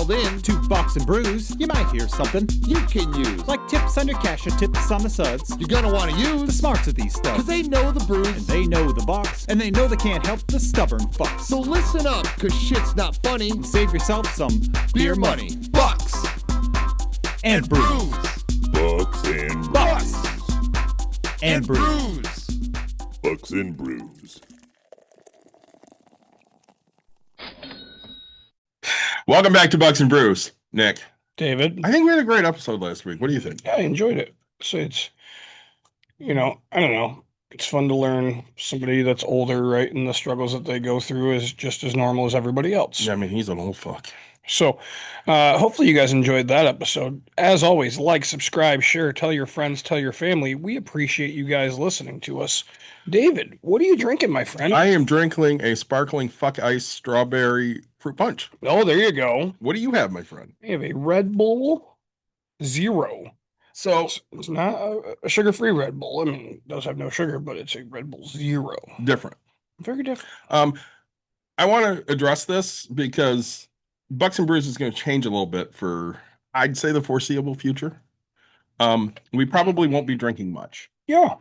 called in to Box and Brews, you might hear something you can use. like tips on your cash and tips on the suds. You're gonna want to The use smarts of these stuff. because they know the brews. And they know the box, and they know they can't help the stubborn fucks. So listen up, cause shit's not funny. Save yourself some Beer money. Bucks and brews. Bucks and Bucks and brews. brews. Bucks and Brews. Welcome back to Bucks and Brews, Nick. David. I think we had a great episode last week. What do you think? Yeah, I enjoyed it. So it's, I don't know. It's fun to learn somebody that's older, right? And the struggles that they go through is just as normal as everybody else. Yeah, I mean, he's an old fuck. So hopefully you guys enjoyed that episode. As always, like, subscribe, share, tell your friends, tell your family. We appreciate you guys listening to us. David, what are you drinking, my friend? I am drinking a sparkling fuck ice strawberry fruit punch. Oh, there you go. What do you have, my friend? I have a Red Bull Zero. So, It's not a sugar-free Red Bull. I mean, it does have no sugar, but it's a Red Bull Zero. different. Very different. I want to address this because Bucks and Brews is going to change a little bit for, I'd say, the foreseeable future. We probably won't be drinking much. Yeah.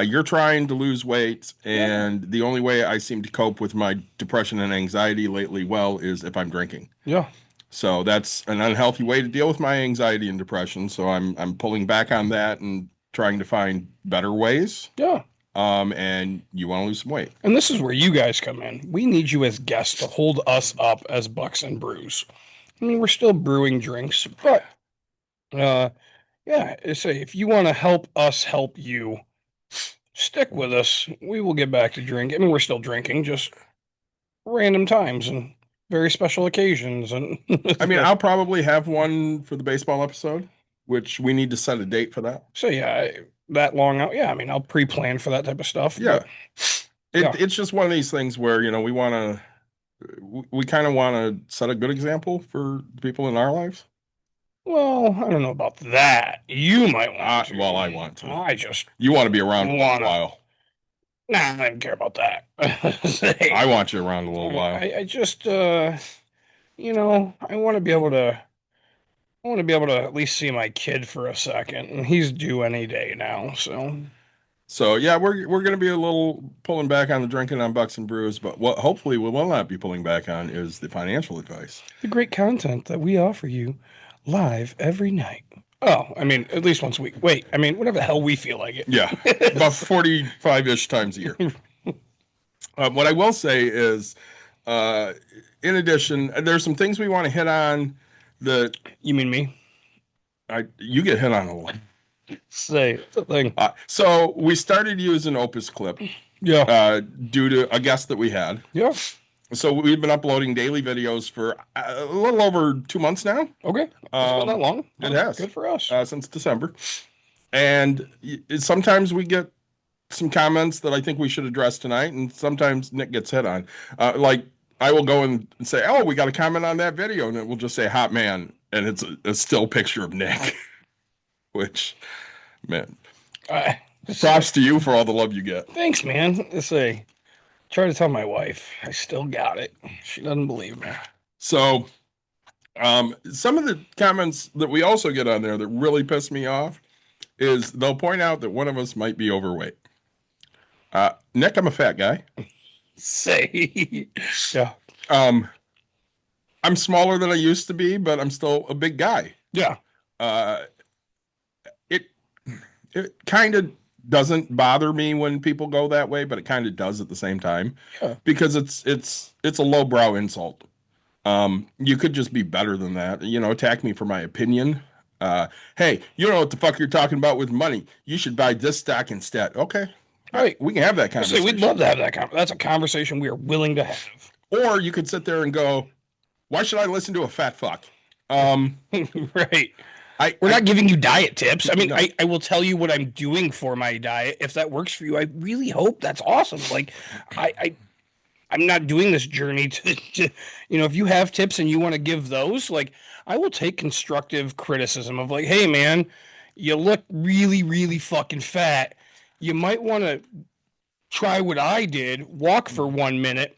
You're trying to lose weight, and the only way I seem to cope with my depression and anxiety lately, is if I'm drinking. Yeah. So that's an unhealthy way to deal with my anxiety and depression. So I'm pulling back on that and trying to find better ways. Yeah. And you want to lose some weight. And this is where you guys come in. We need you as guests to hold us up as Bucks and Brews. I mean, we're still brewing drinks, but yeah, say if you want to help us help you, stick with us. We will get back to drinking. I mean, we're still drinking, just random times and very special occasions. And I mean, I'll probably have one for the baseball episode, which we need to set a date for that. so yeah, that long out. Yeah, I mean, I'll pre-plan for that type of stuff. Yeah. but- Yeah. It's just one of these things where, we kind of want to set a good example for the people in our lives. well, I don't know about that. You might want to. Well, I want to. I just You want to be around for a Wanna. while. Nah, I don't care about that. I want you around a little while. I just, I want to be able to. I want to be able to at least see my kid for a second, and he's due any day now. So yeah, we're going to be a little pulling back on the drinking on Bucks and Brews, but what hopefully we will not be pulling back on is the financial advice. The great content that we offer you live every night. Oh, I mean, at least once a week. Wait, I mean, whatever the hell we feel like it. Yeah, about 45-ish times a year. What I will say is, in addition, there's some things we want to hit on that You mean me? you get hit on a lot. Say it's a thing. So we started using Opus Clip Yeah. due to a guest that we had. Yeah. So we've been uploading daily videos for a little over 2 months now. Okay. It's not that long. It has. Good for us. Since December. And sometimes we get some comments that I think we should address tonight, and sometimes Nick gets hit on. Like, I will go and say, oh, we got a comment on that video, and it will just say hot man, and it's a still picture of Nick. Which, man, props to you for all the love you get. Thanks, man. Try to tell my wife. I still got it. She doesn't believe me. So, some of the comments that we also get on there that really piss me off is they'll point out that one of us might be overweight. Nick, I'm a fat guy. Yeah. I'm smaller than I used to be, but I'm still a big guy. Yeah. It kind of doesn't bother me when people go that way, but it kind of does at the same time. Yeah. Because it's a lowbrow insult. You could just be better than that. Attack me for my opinion. Hey, you don't know what the fuck you're talking about with money. You should buy this stock instead. Okay. Right. We can have that conversation. We'd love to have that conversation. That's a conversation we are willing to have. Or you could sit there and go, why should I listen to a fat fuck? Right. We're not giving you diet tips. I mean, no. I will tell you what I'm doing for my diet. If that works for you, I really hope that's awesome. Like, I'm not doing this journey to if you have tips and you want to give those, like, I will take constructive criticism of like, hey man, you look really, really fucking fat. You might want to try what I did, walk for 1 minute,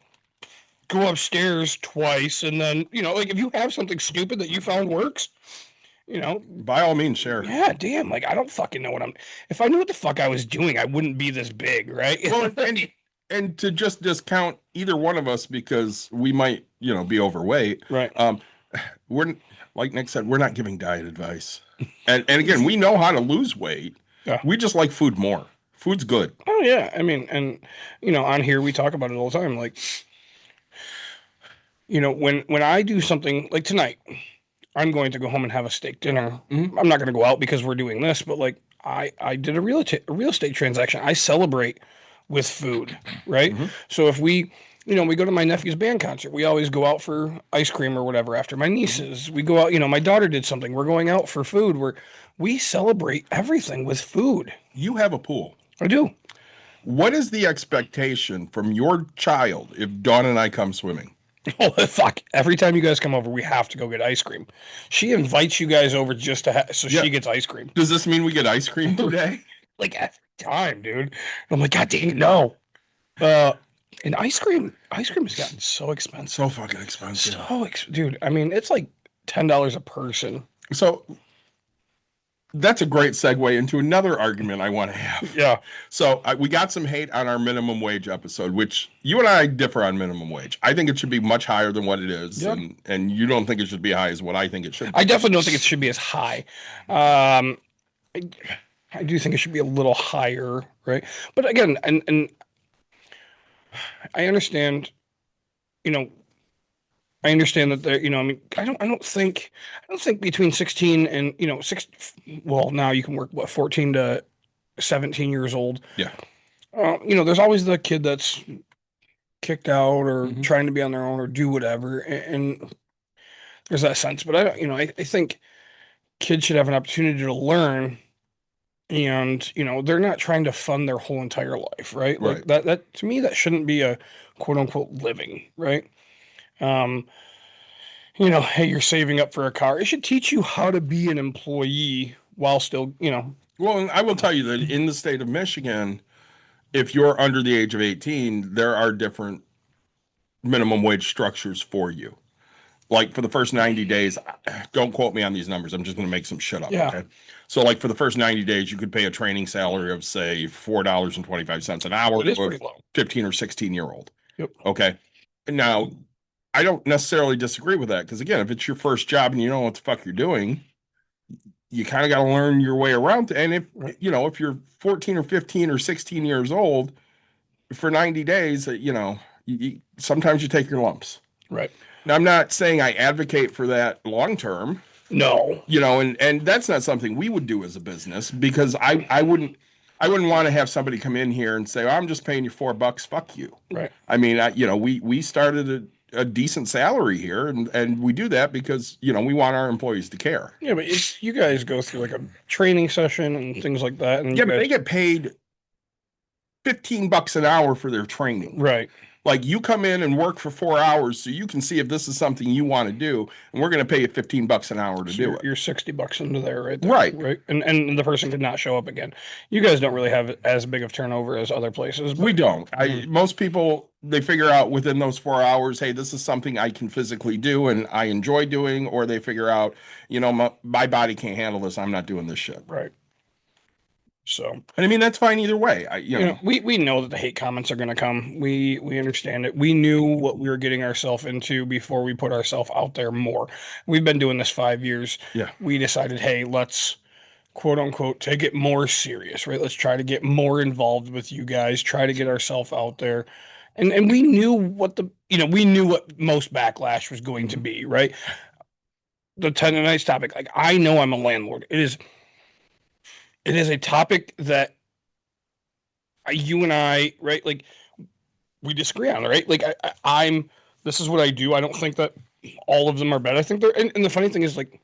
go upstairs twice, and then, like, if you have something stupid that you found works, by all means, share. Yeah, damn, like, I don't fucking know if I knew what the fuck I was doing, I wouldn't be this big, right? Well, and to just discount either one of us because we might, be overweight. Right. We're, like Nick said, we're not giving diet advice. And again, we know how to lose weight. Yeah. We just like food more. Food's good. Oh, yeah. I mean, and, on here we talk about it all the time. Like, when I do something like tonight, I'm going to go home and have a steak dinner. Mm-hmm. I'm not going to go out because we're doing this, but like I did a real estate transaction. I celebrate with food, right? Mm-hmm. So if we go to my nephew's band concert, we always go out for ice cream or whatever after my nieces. We go out, my daughter did something. We're going out for food. We celebrate everything with food. You have a pool. I do. What is the expectation from your child if Dawn and I come swimming? Oh, fuck. Every time you guys come over, we have to go get ice cream. She invites you guys over just to she gets ice cream. Does this mean we get ice cream today? Like every time, dude. I'm like, God dang it, no. And ice cream has gotten so expensive. So fucking expensive. Dude, I mean, it's like $10 a person. So that's a great segue into another argument I want to have. Yeah. So we got some hate on our minimum wage episode, which you and I differ on minimum wage. I think it should be much higher than what it is. Yep. And you don't think it should be high as what I think it should be. I definitely don't think it should be as high. I do think it should be a little higher, right? But again, and I understand, I understand that there, I mean, I don't think between 16 and, now you can work, 14 to 17 years old. Yeah. There's always the kid that's kicked out or trying to be on their own or do whatever. And there's that sense, but I think kids should have an opportunity to learn. And, they're not trying to fund their whole entire life, right? Like that to me, that shouldn't be a quote unquote living, right? Hey, you're saving up for a car. It should teach you how to be an employee while still, Well, and I will tell you that in the state of Michigan, if you're under the age of 18, there are different minimum wage structures for you. Like for the first 90 days, don't quote me on these numbers. I'm just going to make some shit up. Yeah. Okay. So like for the first 90 days, you could pay a training salary of say $4.25 an hour to a 15 or 16-year-old. Yep. Okay. Now, I don't necessarily disagree with that because again, if it's your first job and you don't know what the fuck you're doing, you kind of got to learn your way around. And if if you're 14 or 15 or 16 years old for 90 days, sometimes you take your lumps. Right. Now, I'm not saying I advocate for that long term. No. And that's not something we would do as a business because I wouldn't want to have somebody come in here and say, I'm just paying you $4. Fuck you. Right. I mean, we started a decent salary here and we do that because, we want our employees to care. Yeah, but you guys go through like a training session and things like that. And but they get paid $15 an hour for their training. Right. Like you come in and work for 4 hours so you can see if this is something you want to do, and we're going to pay you $15 an hour to do it. You're $60 into there, right there. Right. And the person could not show up again. You guys don't really have as big of turnover as other places. We don't. Most people, they figure out within those 4 hours, hey, this is something I can physically do and I enjoy doing, or they figure out, my body can't handle this. I'm not doing this shit. Right. So, and I mean, that's fine either way. We know that the hate comments are going to come. We understand it. We knew what we were getting ourselves into before we put ourselves out there more. We've been doing this 5 years. Yeah. We decided, hey, let's quote unquote take it more serious, right? Let's try to get more involved with you guys, try to get ourselves out there. And we knew what we knew what most backlash was going to be, right? The tonight's topic, like I know I'm a landlord. It is a topic that you and I, right, like we disagree on, right? Like this is what I do. I don't think that all of them are bad. I think and the funny thing is like,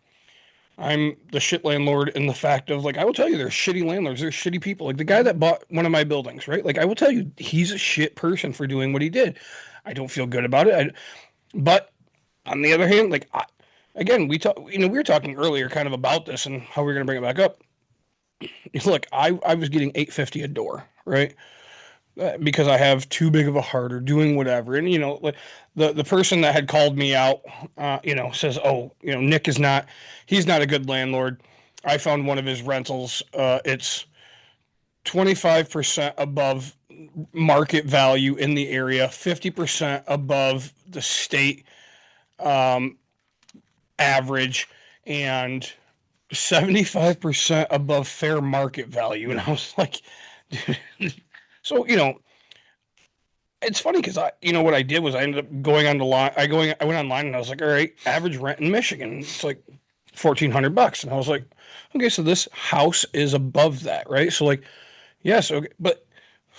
I'm the shit landlord in the fact of like, I will tell you there's shitty landlords. There's shitty people. Like the guy that bought one of my buildings, right? Like I will tell you he's a shit person for doing what he did. I don't feel good about it. But on the other hand, like again, we were talking earlier kind of about this and how we're going to bring it back up. Look, I was getting $850 a door, right? because I have too big of a heart or doing whatever. And, like the person that had called me out, says, oh, Nick he's not a good landlord. I found one of his rentals. It's 25% above market value in the area, 50% above the state average, and 75% above fair market value. And I was like, dude. So, it's funny because what I did was I ended up going on the line. I went online and I was like, all right, average rent in Michigan, it's like $1,400. And I was like, okay, so this house is above that, right? So like, yes, okay, but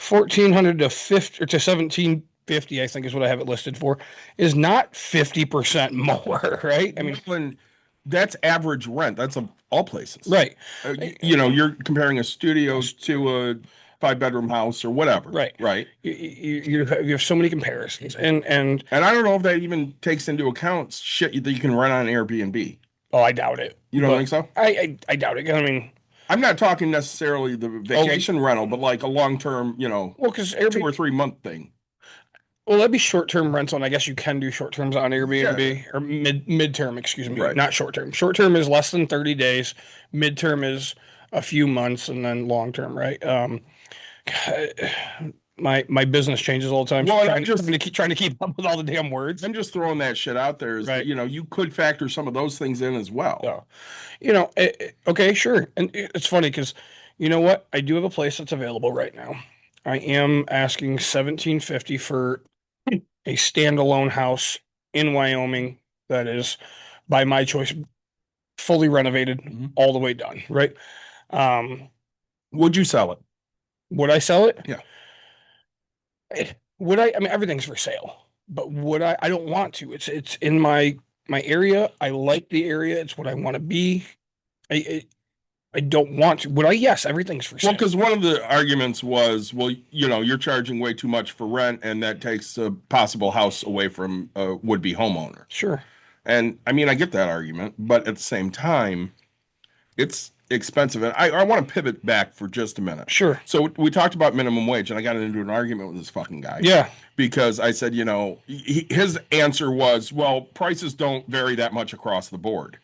1,400 to 50 or to 1,750, I think is what I have it listed for, is not 50% more, right? I mean, when that's average rent. That's of all places, right? You're comparing a studio to a 5-bedroom house or whatever, right. You have so many comparisons, and I don't know if that even takes into account shit that you can rent on Airbnb. Oh, I doubt it. You don't think so? I doubt it. I mean, I'm not talking necessarily the vacation rental, but like a long-term, well, because 2 or 3 month thing. Well, that'd be short-term rental, and I guess you can do short-terms on Airbnb or mid-term, excuse me, right. Not short-term. Short-term is less than 30 days. Mid-term is a few months, and then long-term, right? My business changes all the time. Well, trying to keep up with all the damn words. I'm just throwing that shit out there. Right. You could factor some of those things in as well. Yeah. Okay, sure. And it's funny because, you know what? I do have a place that's available right now. I am asking $1,750 for a standalone house in Wyoming that is, by my choice, fully renovated, all the way done. Right. Would you sell it? Would I sell it? Yeah. Would I? I mean, everything's for sale, but would I? I don't want to. It's in my area. I like the area. It's what I want to be. I don't want to. Would I? Yes, everything's for sale. Well, because one of the arguments was, well, you're charging way too much for rent, and that takes a possible house away from a would-be homeowner. Sure. And I mean, I get that argument, but at the same time, it's expensive. And I want to pivot back for just a minute. Sure. So we talked about minimum wage, and I got into an argument with this fucking guy. Yeah. Because I said, his answer was, well, prices don't vary that much across the board.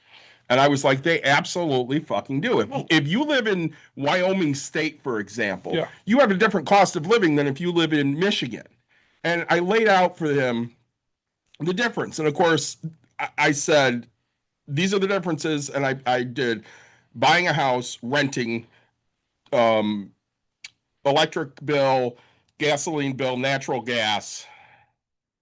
And I was like, they absolutely fucking do. If you live in Wyoming State, for example, you have a different cost of living than if you live in Michigan. And I laid out for him the difference. And of course, I said, these are the differences. And I did buying a house, renting, electric bill, gasoline bill, natural gas.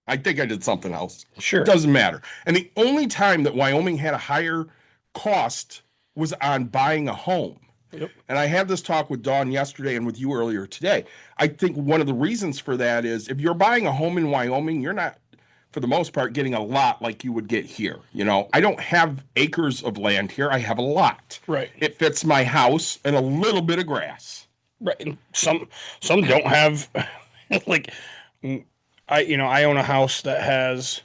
I think I did something else. Sure. It doesn't matter. And the only time that Wyoming had a higher cost was on buying a home. Yep. And I had this talk with Dawn yesterday and with you earlier today. I think one of the reasons for that is if you're buying a home in Wyoming, you're not, for the most part, getting a lot like you would get here. I don't have acres of land here. I have a lot. Right. It fits my house and a little bit of grass. Right. And some don't have like I own a house that has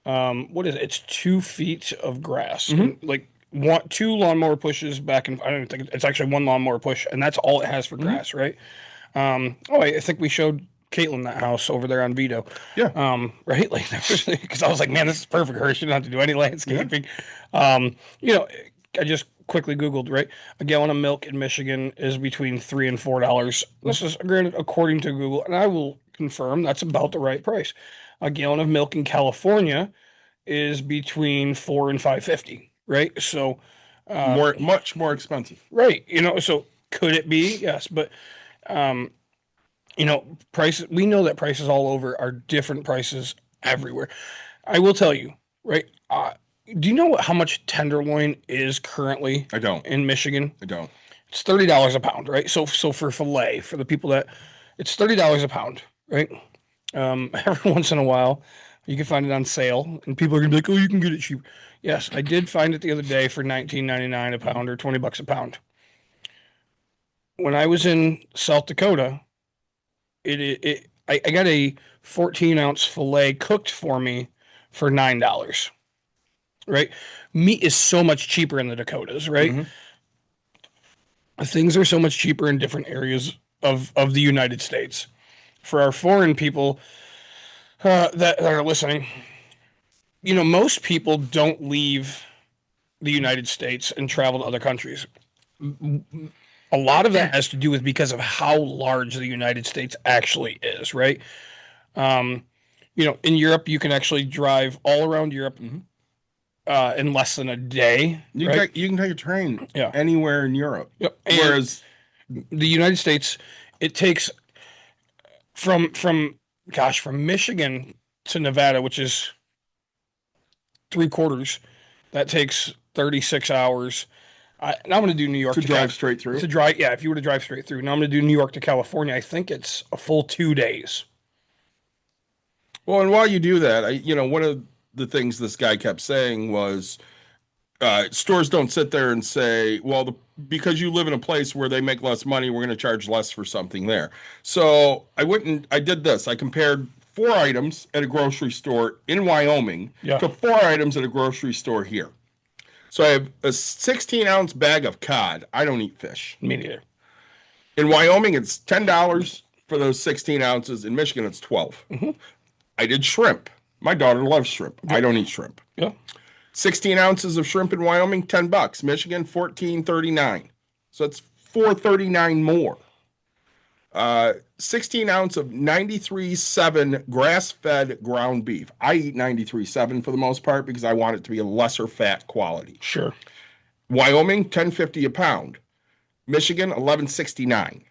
what is it? It's 2 feet of grass. And, like 2 lawnmower pushes back and I don't think it's actually 1 lawnmower push, and that's all it has for grass, right? I think we showed Caitlin that house over there on Vito. Yeah. Right? Like, because I was like, man, this is perfect. Her, she don't have to do any landscaping. I just quickly Googled, right? A gallon of milk in Michigan is between $3 and $4. This is granted according to Google, and I will confirm that's about the right price. A gallon of milk in California is between $4 and $5.50, right? So much more expensive. Right. So could it be? Yes, but prices, we know that prices all over are different prices everywhere. I will tell you, right? Do you know how much tenderloin is currently? I don't. In Michigan? I don't. It's $30 a pound, right? So for filet, for the people that, it's $30 a pound, right? Every once in a while, you can find it on sale, and people are gonna be like, "Oh, you can get it cheap." Yes, I did find it the other day for $19.99 a pound or $20 a pound. When I was in South Dakota, I got a 14-ounce filet cooked for me for $9. Right? Meat is so much cheaper in the Dakotas, right? Mm-hmm. Things are so much cheaper in different areas of the United States. for our foreign people that are listening, most people don't leave the United States and travel to other countries. A lot of that has to do with because of how large the United States actually is, right? In Europe, you can actually drive all around Europe in less than a day. You can take a train anywhere in Europe. Yep. Whereas the United States, it takes from Michigan to Nevada, which is 3/4. That takes 36 hours. Now I'm going to do New York to drive straight through. If you were to drive straight through. Now I'm going to do New York to California. I think it's a full 2 days. Well, and while you do that, one of the things this guy kept saying was stores don't sit there and say, well, because you live in a place where they make less money, we're going to charge less for something there. So I did this. I compared 4 items at a grocery store in Wyoming to 4 items at a grocery store here. So I have a 16-ounce bag of cod. I don't eat fish. Me neither. In Wyoming, it's $10 for those 16 ounces. In Michigan, it's $12. Mm-hmm. I did shrimp. My daughter loves shrimp. I don't eat shrimp. Yeah. 16 ounces of shrimp in Wyoming, $10. Michigan, $14.39. So it's $4.39 more. 16 ounce of 93.7 grass-fed ground beef. I eat 93.7 for the most part because I want it to be a lesser fat quality. Sure. Wyoming, $10.50 a pound. Michigan, $11.69.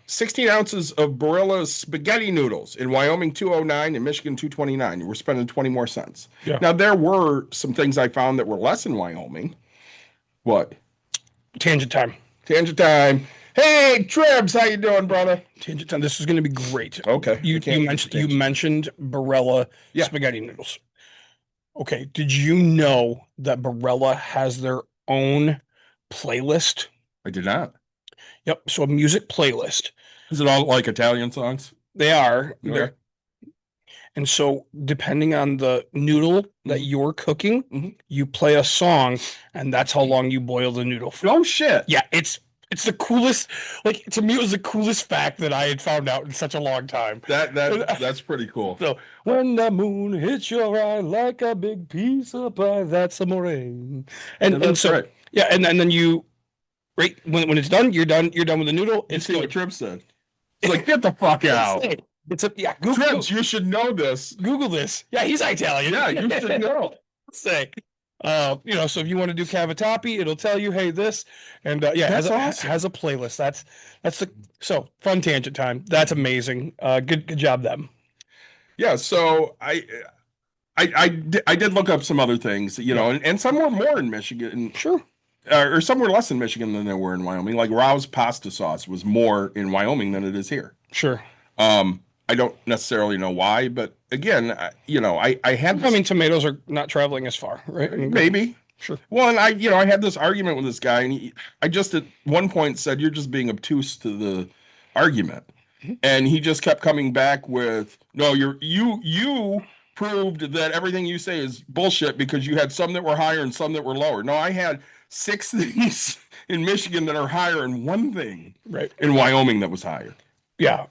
16 ounces of Barilla spaghetti noodles in Wyoming, $2.09, in Michigan, $2.29. We're spending 20 more cents. Yeah. Now, there were some things I found that were less in Wyoming. What? Tangent time. Hey, Trebs, how you doing, brother? Tangent time. This is going to be great. Okay. You mentioned Barilla spaghetti noodles. Okay. Did you know that Barilla has their own playlist? I did not. Yep. So a music playlist. Is it all like Italian songs? They are. Okay. And so depending on the noodle that you're cooking, you play a song, and that's how long you boil the noodle for. Oh, shit. Yeah, it's the coolest. Like, to me, it was the coolest fact that I had found out in such a long time. That's pretty cool. So, when the moon hits your eye like a big piece of pie, that's amore. And so right. Yeah, and then you right when it's done, you're done with the noodle. It's what Trip said. It's like, get the fuck out. Trips, you should know this. Google this. Yeah, he's Italian. Yeah, you should know. Say, so if you want to do cavatappi, it'll tell you, hey, this, and has a playlist. That's so fun tangent time. That's amazing. Good job, them. Yeah. So I did look up some other things, and some were more in Michigan. Sure. Or some were less in Michigan than they were in Wyoming. Like Rao's pasta sauce was more in Wyoming than it is here. Sure. I don't necessarily know why, but again, I had. I mean, tomatoes are not traveling as far, right? Maybe. Sure. Well, and I had this argument with this guy, and I just at one point said, "You're just being obtuse to the argument," and he just kept coming back with, "No, you proved that everything you say is bullshit because you had some that were higher and some that were lower. No, I had 6 things in Michigan that are higher and 1 thing in Wyoming that was higher." Yeah.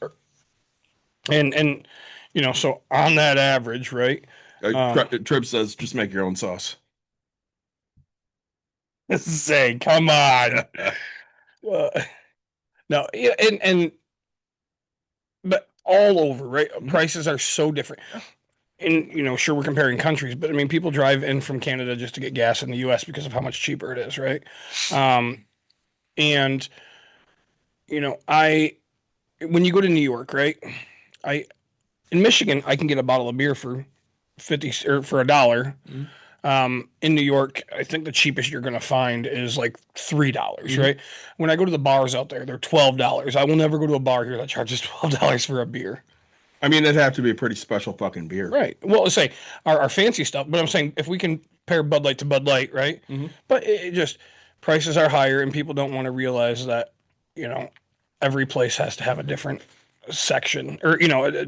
And so on that average, right? Trip says, just make your own sauce. Say, come on. No, but all over, right? Prices are so different. And, sure, we're comparing countries, but I mean, people drive in from Canada just to get gas in the US because of how much cheaper it is, right? And, when you go to New York, right? In Michigan, I can get a bottle of beer for $50 or for $1. In New York, I think the cheapest you're going to find is like $3, right? When I go to the bars out there, they're $12. I will never go to a bar here that charges $12 for a beer. I mean, it'd have to be a pretty special fucking beer. Right. Well, let's say our fancy stuff, but I'm saying if we can pair Bud Light to Bud Light, right? But it just, prices are higher and people don't want to realize that, every place has to have a different section or, a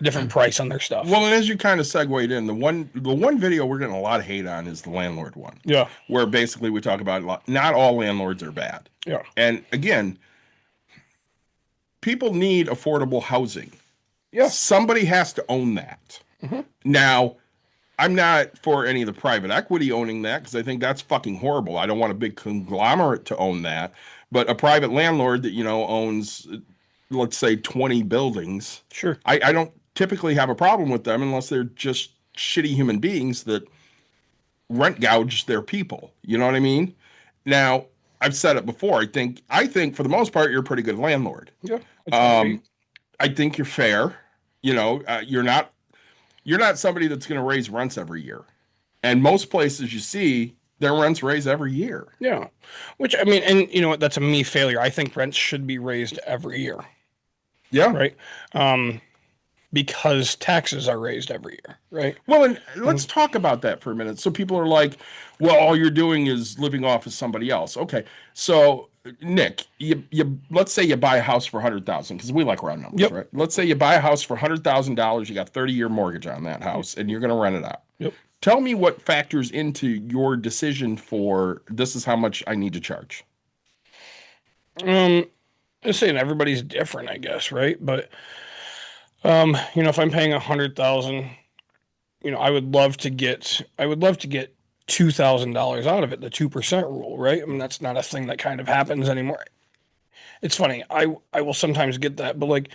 different price on their stuff. Well, and as you kind of segued in, the one video we're getting a lot of hate on is the landlord one. Yeah. Where basically we talk about not all landlords are bad. Yeah. And again, people need affordable housing. Yeah. Somebody has to own that. Now, I'm not for any of the private equity owning that because I think that's fucking horrible. I don't want a big conglomerate to own that. But a private landlord that, owns, let's say, 20 buildings. Sure. I don't typically have a problem with them unless they're just shitty human beings that rent gouge their people. You know what I mean? Now, I've said it before. I think for the most part, you're a pretty good landlord. Yeah. I think you're fair. You're not somebody that's going to raise rents every year. And most places you see, their rents raise every year. Yeah. Which, I mean, and you know what? That's a me failure. I think rents should be raised every year. Yeah. Right. Because taxes are raised every year. Right. Well, and let's talk about that for a minute. So people are like, well, all you're doing is living off of somebody else. Okay. So Nick, you let's say you buy a house for $100,000 because we like round numbers, right? Let's say you buy a house for $100,000. You got 30-year mortgage on that house, and you're going to rent it out. Yep. Tell me what factors into your decision for this is how much I need to charge. I'm saying everybody's different, I guess, right? But if I'm paying $100,000, I would love to get $2,000 out of it, the 2% rule, right? I mean, that's not a thing that kind of happens anymore. It's funny. I will sometimes get that, but like,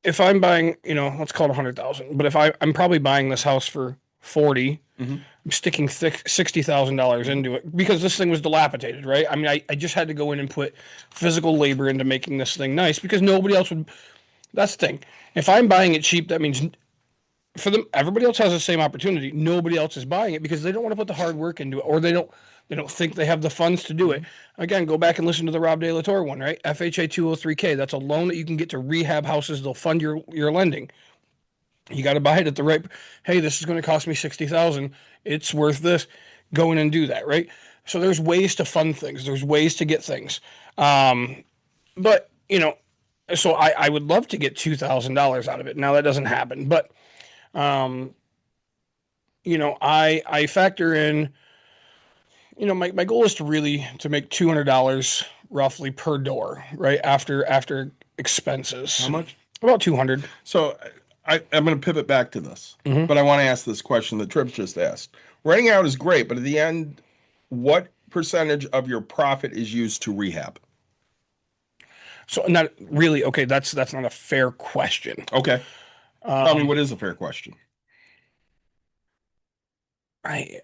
if I'm buying, let's call it 100,000, but if I'm probably buying this house for 40, I'm sticking $60,000 into it because this thing was dilapidated, right? I mean, I just had to go in and put physical labor into making this thing nice because nobody else would. That's the thing. If I'm buying it cheap, that means for them, everybody else has the same opportunity. Nobody else is buying it because they don't want to put the hard work into it, or they don't think they have the funds to do it. Again, go back and listen to the Rob De La Torre one, right? FHA 203K. That's a loan that you can get to rehab houses. They'll fund your lending. You got to buy it at the right. Hey, this is going to cost me $60,000. It's worth this. Go in and do that, right? So there's ways to fund things. There's ways to get things. But so I would love to get $2,000 out of it. Now that doesn't happen, but I factor in. My goal is to make $200 roughly per door, right? After expenses. How much? About 200. So I'm going to pivot back to this, but I want to ask this question that Tripp just asked. Renting out is great, but at the end, what percentage of your profit is used to rehab? So not really. Okay, that's not a fair question. Okay. Tell me what is a fair question. I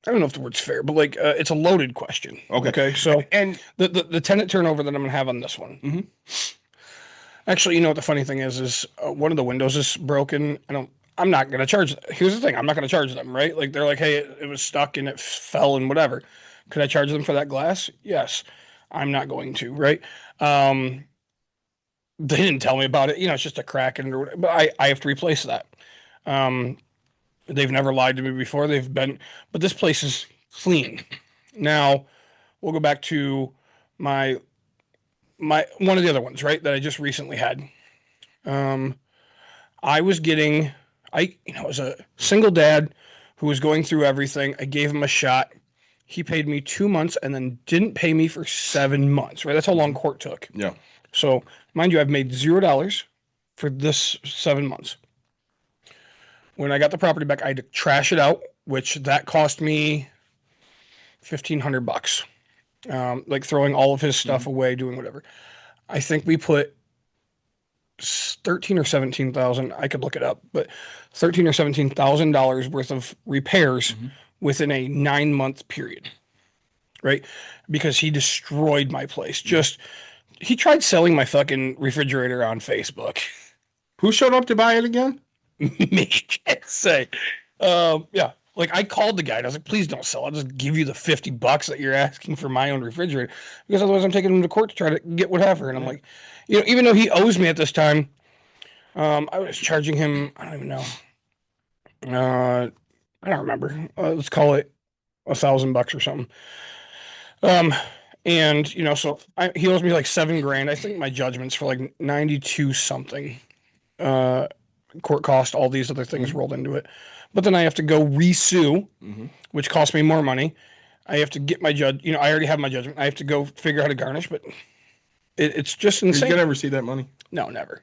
don't know if the word's fair, but like it's a loaded question. Okay. So and the tenant turnover that I'm gonna have on this one. Actually, what the funny thing is one of the windows is broken. I'm not gonna charge. Here's the thing: I'm not gonna charge them, right? Like they're like, hey, it was stuck and it fell and whatever. Could I charge them for that glass? Yes. I'm not going to, right? They didn't tell me about it. It's just a crack in it, but I have to replace that. They've never lied to me before. But this place is clean. Now, we'll go back to my one of the other ones, right, that I just recently had. I was a single dad who was going through everything. I gave him a shot. He paid me 2 months and then didn't pay me for 7 months, right? That's how long court took. Yeah. So, mind you, I've made $0 for this 7 months. When I got the property back, I had to trash it out, which that cost me $1,500. Like throwing all of his stuff away, doing whatever. I think we put $13,000 or $17,000. I could look it up, but $13,000 or $17,000 worth of repairs within a 9-month period, right? Because he destroyed my place. He tried selling my fucking refrigerator on Facebook. Who showed up to buy it again? Me, can't say. Yeah. Like I called the guy and I was like, please don't sell. I'll just give you the $50 that you're asking for my own refrigerator because otherwise I'm taking him to court to try to get whatever. And I'm like, even though he owes me at this time, I was charging him, I don't even know. I don't remember. Let's call it $1,000 or something. And so he owes me like $7,000. I think my judgment's for like 92 something. Court cost, all these other things rolled into it. But then I have to go resue, which costs me more money. I have to get my I already have my judgment. I have to go figure out how to garnish, but It's just Are you insane. gonna ever see that money? No, never.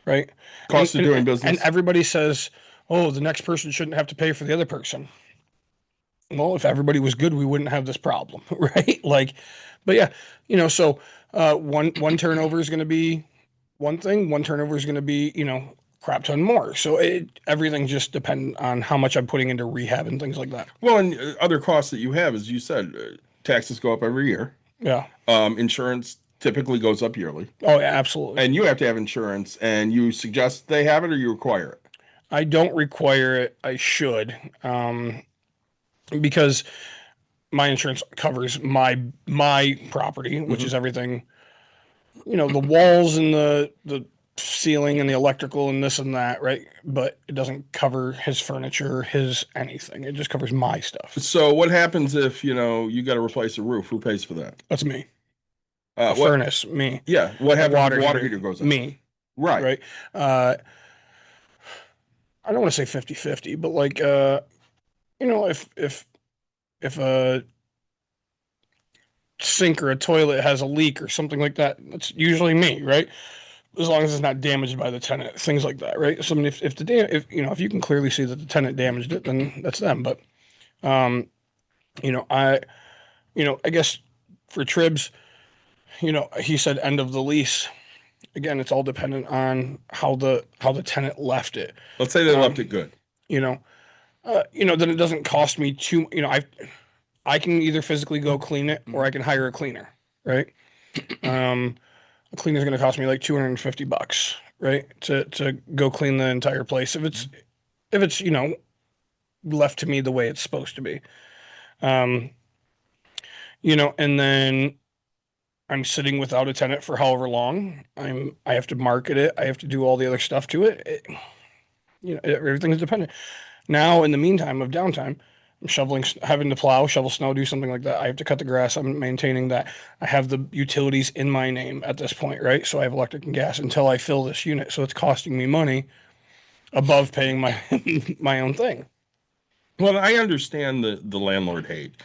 Right? Cost of doing business. And everybody says, oh, the next person shouldn't have to pay for the other person. Well, if everybody was good, we wouldn't have this problem, right? Like, but yeah, so one turnover is going to be one thing. One turnover is going to be, crap ton more. So everything just depends on how much I'm putting into rehab and things like that. Well, and other costs that you have, as you said, taxes go up every year. Yeah. Insurance typically goes up yearly. Oh, yeah, absolutely. And you have to have insurance, and you suggest they have it or you require it? I don't require it. I should. Because my insurance covers my property, which is everything, the walls and the ceiling and the electrical and this and that, right? But it doesn't cover his furniture, his anything. It just covers my stuff. So what happens if, you got to replace a roof? Who pays for that? That's me. Furnace, me. Yeah. What happens if the water heater goes up? Me. Right. I don't want to say 50-50, but like, if a sink or a toilet has a leak or something like that, that's usually me, right? As long as it's not damaged by the tenant, things like that, right? So I mean, if you can clearly see that the tenant damaged it, then that's them. But, I guess for Tribs, he said end of the lease. Again, it's all dependent on how the tenant left it. Let's say they left it good. Then it doesn't cost me too. I can either physically go clean it or I can hire a cleaner, right? A cleaner is going to cost me like $250, right? To go clean the entire place if it's left to me the way it's supposed to be, and then I'm sitting without a tenant for however long. I have to market it. I have to do all the other stuff to it. Everything is dependent. Now, in the meantime of downtime, I'm having to plow, shovel snow, do something like that. I have to cut the grass. I'm maintaining that. I have the utilities in my name at this point, right? So I have electric and gas until I fill this unit. So it's costing me money above paying my my own thing. Well, I understand the landlord hate.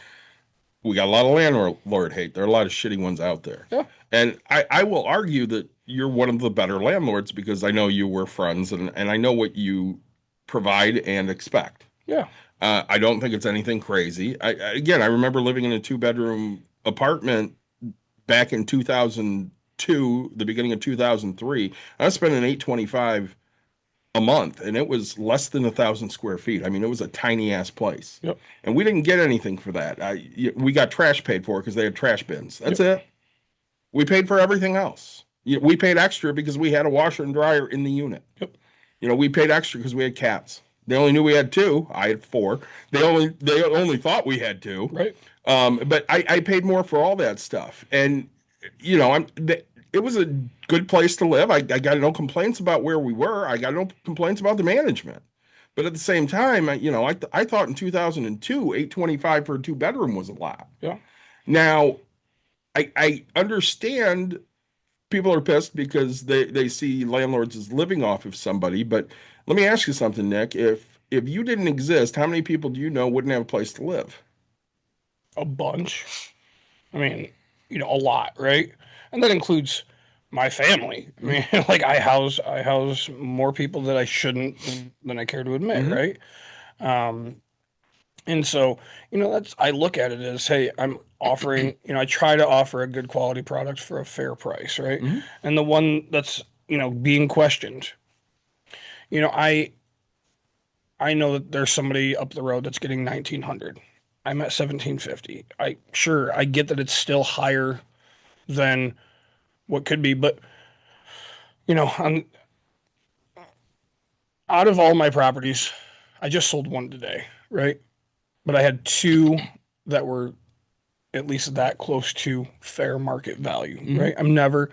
We got a lot of landlord hate. There are a lot of shitty ones out there. Yeah. And I will argue that you're one of the better landlords because I know you were friends and I know what you provide and expect. Yeah. I don't think it's anything crazy. I remember living in a 2-bedroom apartment back in 2002, the beginning of 2003. I was spending $825 a month, and it was less than 1,000 square feet. I mean, it was a tiny ass place. Yep. And we didn't get anything for that. We got trash paid for because they had trash bins. That's it. We paid for everything else. We paid extra because we had a washer and dryer in the unit. Yep. We paid extra because we had cats. They only knew we had 2. I had 4. They only thought we had 2. Right. But I paid more for all that stuff, and it was a good place to live. I got no complaints about where we were. I got no complaints about the management. But at the same time, I thought in 2002, $825 for a 2-bedroom was a lot. Yeah. Now, I understand people are pissed because they see landlords as living off of somebody, but let me ask you something, Nick. If you didn't exist, how many people do you know wouldn't have a place to live? A bunch. I mean, a lot, right? And that includes my family. I mean, like I house more people that I shouldn't than I care to admit, right? And so, I look at it as, hey, I'm offering, I try to offer a good quality product for a fair price, right? Mm-hmm. And the one that's, being questioned, I know that there's somebody up the road that's getting $1,900. I'm at $1,750. I get that it's still higher than what could be, but out of all my properties, I just sold one today, right? But I had 2 that were at least that close to fair market value, right? I'm never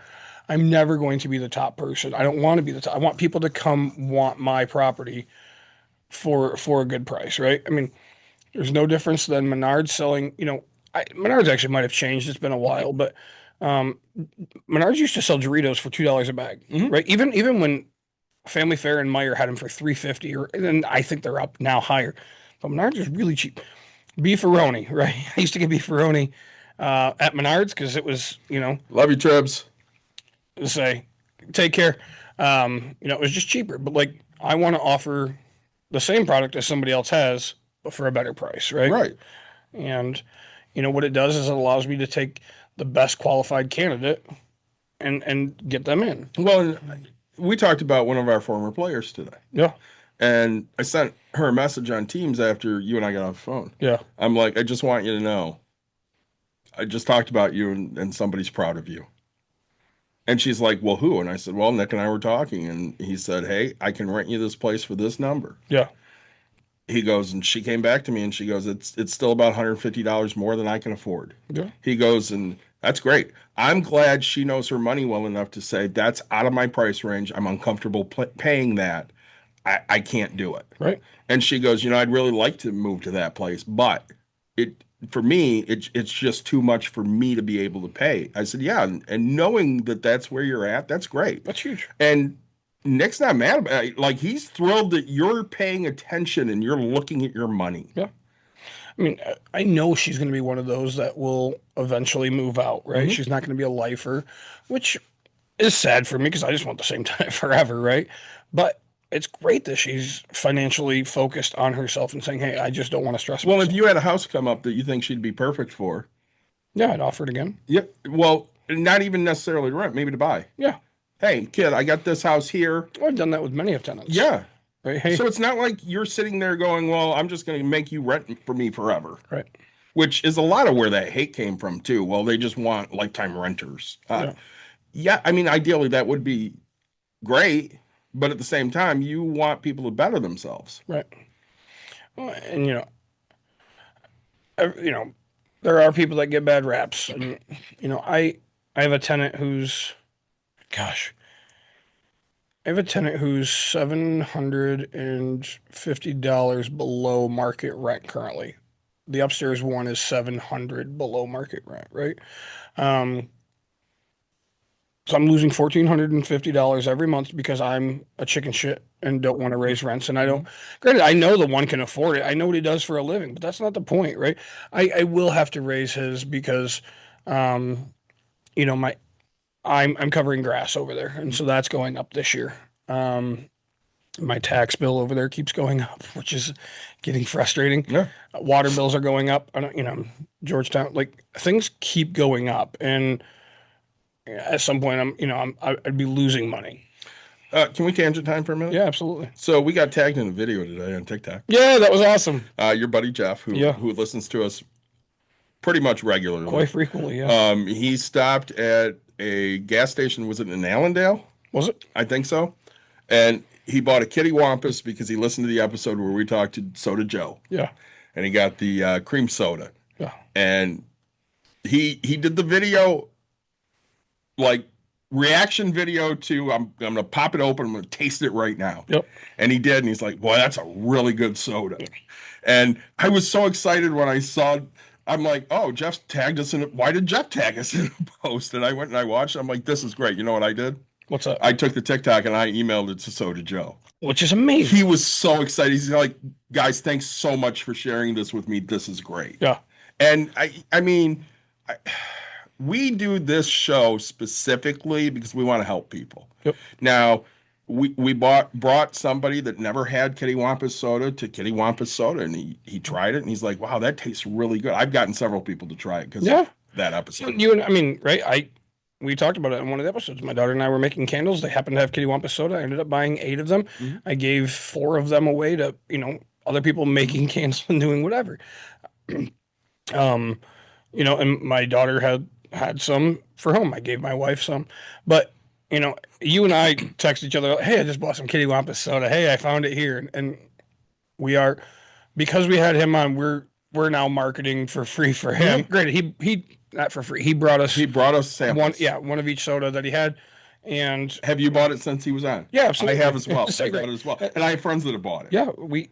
going to be the top person. I don't want to be the top. I want people to come want my property for a good price, right? I mean, there's no difference than Menards selling, Menards actually might have changed. It's been a while, but Menards used to sell Doritos for $2 a bag, right? Even when Family Fare and Meijer had them for $3.50, and I think they're up now higher. But Menards is really cheap. Beefaroni, right? I used to get beefaroni at Menards because it was, Love you, Tribs. to say, take care. It was just cheaper, but like I want to offer the same product as somebody else has, but for a better price, right? Right. And what it does is it allows me to take the best qualified candidate and get them in. Well, we talked about one of our former players today. Yeah. And I sent her a message on Teams after you and I got off the phone. Yeah. I'm like, I just want you to know, I just talked about you and somebody's proud of you. And she's like, well, who? And I said, well, Nick and I were talking. And he said, hey, I can rent you this place for this number. Yeah. He goes, and she came back to me and she goes, it's still about $150 more than I can afford. Yeah. He goes, and that's great. I'm glad she knows her money well enough to say, that's out of my price range. I'm uncomfortable paying that. I can't do it. Right. And she goes, I'd really like to move to that place, but for me, it's just too much for me to be able to pay. I said, yeah. And knowing that that's where you're at, that's great. That's huge. And Nick's not mad about it. Like, he's thrilled that you're paying attention and you're looking at your money. Yeah. I mean, I know she's going to be one of those that will eventually move out, right? Mm-hmm. She's not going to be a lifer, which is sad for me because I just want the same time forever, right? But it's great that she's financially focused on herself and saying, hey, I just don't want to stress myself. Well, if you had a house come up that you think she'd be perfect for. Yeah, I'd offer it again. Yeah. Well, not even necessarily to rent, maybe to buy. Yeah. Hey, kid, I got this house here. I've done that with many of tenants. Yeah. Right. Hey. So it's not like you're sitting there going, well, I'm just going to make you rent for me forever. Right. Which is a lot of where that hate came from, too. Well, they just want lifetime renters. Yeah, I mean, ideally, that would be great. But at the same time, you want people to better themselves. Right. Well, and, there are people that get bad raps. And, I have a tenant who's, $750 below market rent currently. The upstairs one is $700 below market rent, right? So I'm losing $1,450 every month because I'm a chicken shit and don't want to raise rents. And granted, I know the one can afford it. I know what he does for a living, but that's not the point, right? I will have to raise his because, I'm covering grass over there. And so that's going up this year. My tax bill over there keeps going up, which is getting frustrating. Yeah. Water bills are going up. Georgetown, like things keep going up. And at some point, I'd be losing money. Can we tangent time for a minute? Yeah, absolutely. So we got tagged in a video today on TikTok. Yeah, that was awesome. Your buddy Jeff, who listens to us pretty much regularly, quite frequently. Yeah. He stopped at a gas station. Was it in Allendale? Was it? I think so. And he bought a Kitty Wampus because he listened to the episode where we talked to Soda Joe. Yeah. And he got the cream soda. Yeah. And he did the video. Like reaction video to I'm gonna pop it open, I'm gonna taste it right now. Yep. And he did, and he's like, boy, that's a really good soda. And I was so excited when I saw, I'm like, oh, Jeff tagged us in it. Why did Jeff tag us in a post? And I went and I watched. I'm like, this is great. You know what I did? What's up? I took the TikTok and I emailed it to Soda Joe. Which is amazing. He was so excited. He's like, guys, thanks so much for sharing this with me. This is great. Yeah. And I mean, we do this show specifically because we want to help people. Yep. Now, we brought somebody that never had Kitty Wampus soda to Kitty Wampus soda, and he tried it, and he's like, wow, that tastes really good. I've gotten several people to try it because of that episode. We talked about it in one of the episodes. My daughter and I were making candles. They happened to have Kitty Wampus soda. I ended up buying 8 of them. Mm-hmm. I gave 4 of them away to, other people making candles and doing whatever. And my daughter had some for home. I gave my wife some. But, you and I text each other, hey, I just bought some Kitty Wampus soda. Hey, I found it here. And we are, because we had him on, we're now marketing for free for him. Mm-hmm. Granted, he not for free. He brought us samples. One of each soda that he had. And have you bought it since he was on? Yeah, absolutely. I have as well. I bought it as well. And I have friends that have bought it. Yeah, we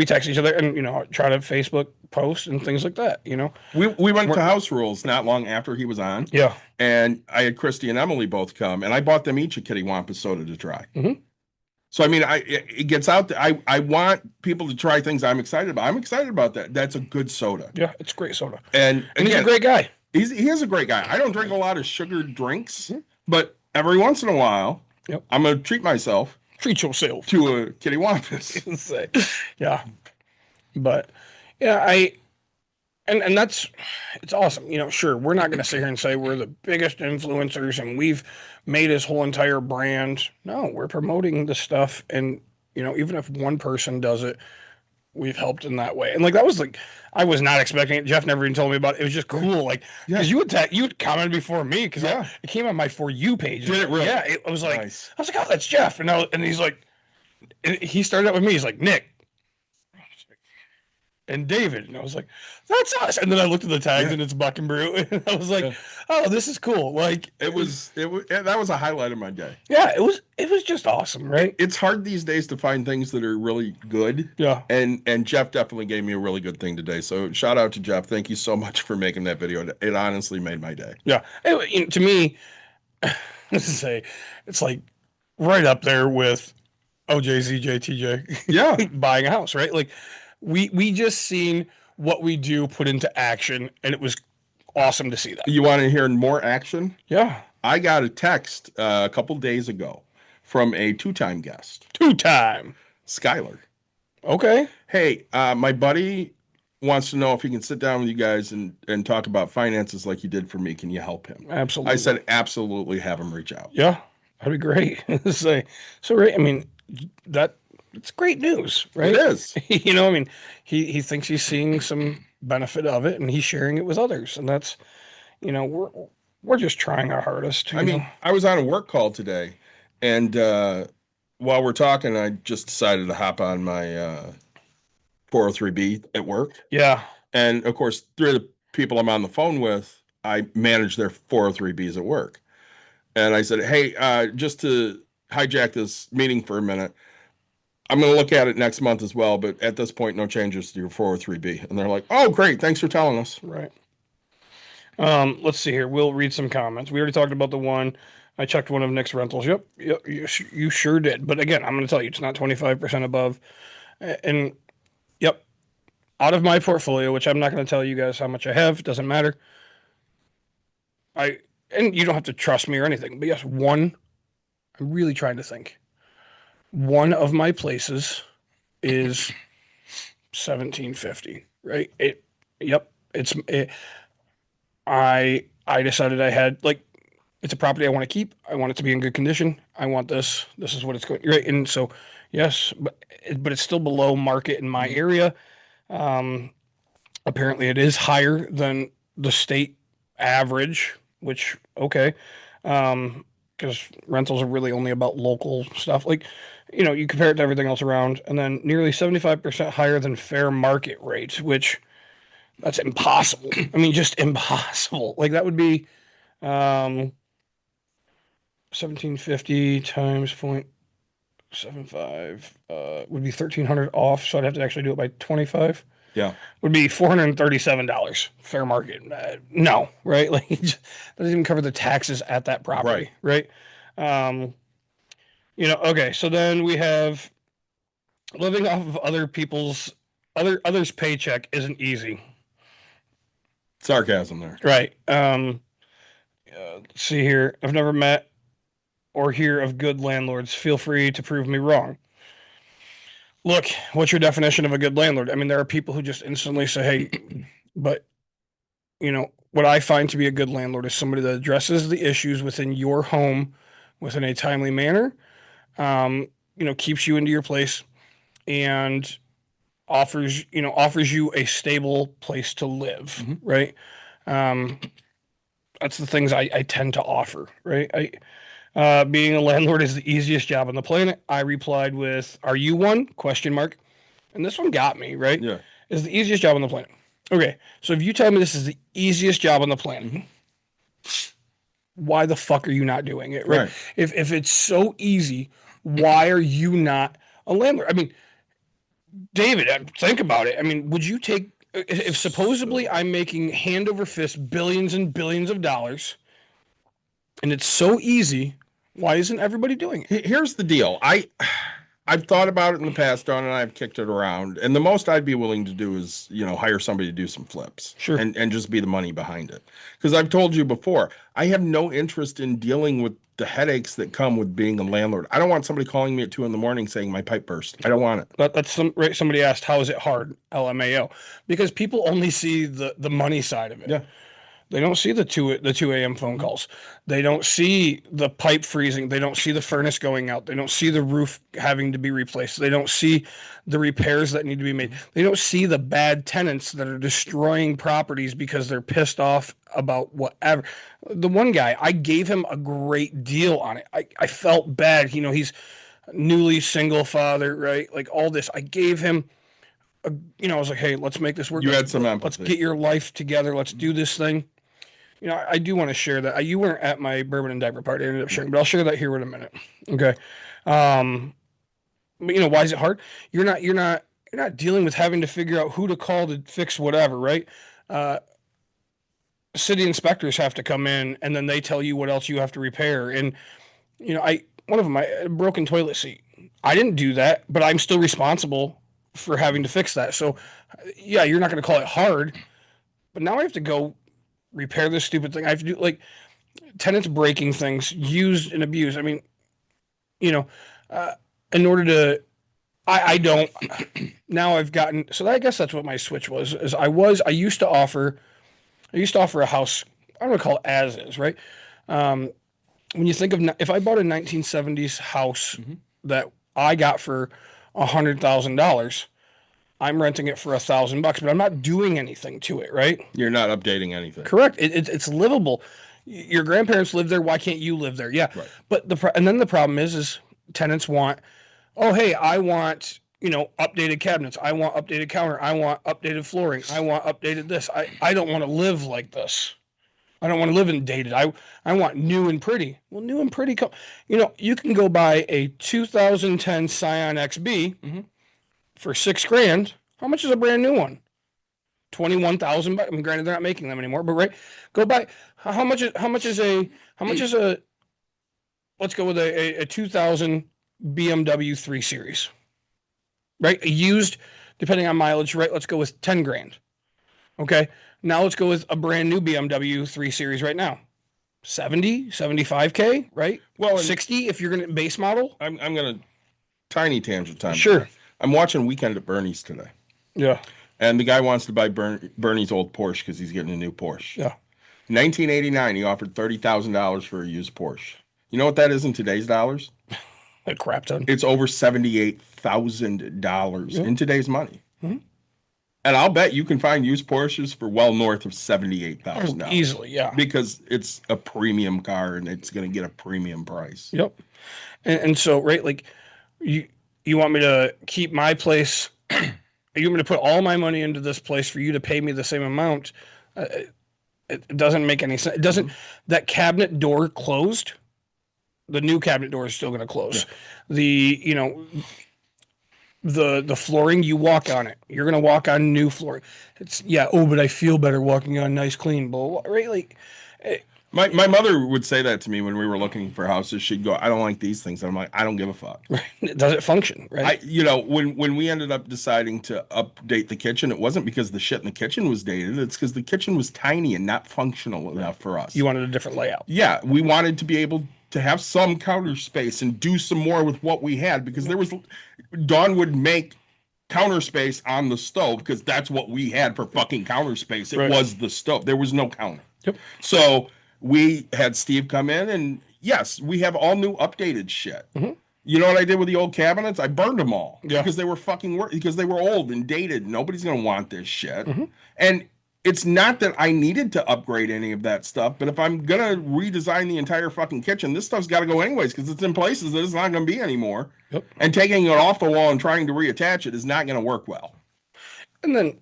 text each other and try to Facebook post and things like that. We went to House Rules not long after he was on. Yeah. And I had Christy and Emily both come, and I bought them each a Kitty Wampus soda to try. Mm-hmm. So I mean, it gets out there. I want people to try things I'm excited about. I'm excited about that. That's a good soda. Yeah, it's great soda. And he's a great guy. He is a great guy. I don't drink a lot of sugared drinks, but every once in a while, Yep. I'm going to treat myself Treat yourself. to a kitty wampus. Yeah. But yeah, and that's, it's awesome. Sure, we're not going to sit here and say we're the biggest influencers and we've made his whole entire brand. No, we're promoting the stuff. And, even if one person does it, we've helped in that way. And that was I was not expecting it. Jeff never even told me about it. It was just cool. Because you had commented before me because it came on my For You page. Did it really? Yeah. It was Nice. I was like, oh, that's Jeff. And he's like, he started out with me. He's like, Nick. And David, and I was like, "That's us." And then I looked at the tags, and it's Buck and Brew, and I was like, "Oh, this is cool." That was a highlight of my day. Yeah, it was just awesome, right? It's hard these days to find things that are really good. Yeah. And Jeff definitely gave me a really good thing today. So shout out to Jeff. Thank you so much for making that video. It honestly made my day. Yeah. To me, it's right up there with OJ, ZJ, TJ. Yeah. Buying a house, right? We just seen what we do put into action, and it was awesome to see that. You want to hear more action? Yeah. I got a text a couple days ago from a two-time guest. Skylar. Okay. Hey, my buddy wants to know if he can sit down with you guys and talk about finances like you did for me. Can you help him? Absolutely. I said, absolutely, have him reach out. Yeah, that'd be great. Right, it's great news, right? It is. He thinks he's seeing some benefit of it, and he's sharing it with others, and that's, we're just trying our hardest. I was on a work call today, and while we're talking, I just decided to hop on my 403B at work. Yeah. And of course, three of the people I'm on the phone with, I manage their 403Bs at work. And I said, hey, just to hijack this meeting for a minute, I'm going to look at it next month as well, but at this point, no changes to your 403B. And they're like, oh, great. Thanks for telling us. Right. Let's see here. We'll read some comments. We already talked about the one. I checked one of Nick's rentals. Yep, you sure did. But again, I'm going to tell you, it's not 25% above. And yep, out of my portfolio, which I'm not going to tell you guys how much I have. Doesn't matter. And you don't have to trust me or anything. But yes, I'm really trying to think. One of my places is $1,750, right? I decided I had, it's a property I want to keep. I want it to be in good condition. I want this. This is what it's going, right? And so, yes, but it's still below market in my area. Apparently it is higher than the state average, which, okay. Because rentals are really only about local stuff. You compare it to everything else around, and then nearly 75% higher than fair market rates, which that's impossible. Just impossible. That would be 1,750 times 0.75 would be 1,300 off. So I'd have to actually do it by 25. Yeah, would be $437 fair market. No, right? It doesn't even cover the taxes at that property, right? Okay. So then we have living off of others' paycheck isn't easy. Sarcasm there. Right. Let's see here. I've never met or hear of good landlords. Feel free to prove me wrong. Look, what's your definition of a good landlord? There are people who just instantly say, hey, but, what I find to be a good landlord is somebody that addresses the issues within your home within a timely manner, keeps you into your place and offers you a stable place to live, right? That's the things I tend to offer, right? Being a landlord is the easiest job on the planet. I replied with, are you one? ? And this one got me, right? Yeah. It's the easiest job on the planet. Okay, so if you tell me this is the easiest job on the planet, why the fuck are you not doing it, right? If it's so easy, why are you not a landlord? David, think about it. Would you take, if supposedly I'm making hand over fist billions and billions of dollars, and it's so easy, why isn't everybody doing it? Here's the deal. I I've thought about it in the past, Don, and I've kicked it around. And the most I'd be willing to do is, hire somebody to do some flips. Sure. And just be the money behind it. Because I've told you before, I have no interest in dealing with the headaches that come with being a landlord. I don't want somebody calling me at 2 a.m. saying my pipe burst. I don't want it. That's somebody asked, how is it hard? LMAO. Because people only see the money side of it. Yeah. They don't see the 2 a.m. phone calls. They don't see the pipe freezing. They don't see the furnace going out. They don't see the roof having to be replaced. They don't see the repairs that need to be made. They don't see the bad tenants that are destroying properties because they're pissed off about whatever. The one guy, I gave him a great deal on it. I felt bad. He's newly single father, right? Like all this. I gave him I was like, hey, let's make this work. You had some empathy. Let's get your life together. Let's do this thing. I do want to share that. You weren't at my bourbon and diaper party. I ended up sharing, but I'll share that here in a minute. Okay. But why is it hard? You're not dealing with having to figure out who to call to fix whatever, right? City inspectors have to come in and then they tell you what else you have to repair. And, one of them, a broken toilet seat. I didn't do that, but I'm still responsible for having to fix that. So yeah, you're not going to call it hard, but now I have to go repair this stupid thing. I have to do tenants breaking things, used and abused. I mean, in order to, I don't, now I've gotten, so I guess that's what my switch was, is I used to offer a house, I don't want to call it as is, right? When you think of, if I bought a 1970s house that I got for $100,000, I'm renting it for $1,000, but I'm not doing anything to it, right? You're not updating anything. Correct. It's livable. Your grandparents live there. Why can't you live there? Yeah. Right. But then the problem is tenants want, oh, hey, I want, updated cabinets. I want updated counter. I want updated flooring. I want updated this. I don't want to live like this. I don't want to live in dated. I want new and pretty. Well, new and pretty, you can go buy a 2010 Scion XB for $6,000. How much is a brand new one? 21,000. I mean, granted, they're not making them anymore, but right, go buy. How much is a? Let's go with a 2000 BMW 3 Series, right? A used, depending on mileage, right? Let's go with $10,000. Okay, now let's go with a brand new BMW 3 Series right now. 70, 75K, right? Well, 60 if you're gonna base model. I'm gonna tiny tangent time. Sure. I'm watching Weekend at Bernie's today. Yeah. And the guy wants to buy Bernie's old Porsche because he's getting a new Porsche. Yeah. 1989, he offered $30,000 for a used Porsche. You know what that is in today's dollars? A crap ton. It's over $78,000 in today's money. Mm-hmm. And I'll bet you can find used Porsches for well north of $78,000. Easily, yeah. Because it's a premium car and it's going to get a premium price. Yep. And so, right, like you want me to keep my place? You want me to put all my money into this place for you to pay me the same amount? It doesn't make any sense. It doesn't. That cabinet door closed. The new cabinet door is still going to close. Yeah. The flooring, you walk on it. You're going to walk on new flooring. It's but I feel better walking on nice, clean. But right, like. My mother would say that to me when we were looking for houses. She'd go, I don't like these things. And I'm like, I don't give a fuck. Does it function? Right. When we ended up deciding to update the kitchen, it wasn't because the shit in the kitchen was dated. It's because the kitchen was tiny and not functional enough for us. You wanted a different layout. Yeah. We wanted to be able to have some counter space and do some more with what we had because Dawn would make counter space on the stove because that's what we had for fucking counter space. It was the stove. There was no counter. Yep. So we had Steve come in and yes, we have all new updated shit. Mm-hmm. You know what I did with the old cabinets? I burned them all because they were because they were old and dated. Nobody's going to want this shit. Mm-hmm. And it's not that I needed to upgrade any of that stuff, but if I'm going to redesign the entire fucking kitchen, this stuff's got to go anyways because it's in places that it's not going to be anymore. Yep. And taking it off the wall and trying to reattach it is not going to work well. And then,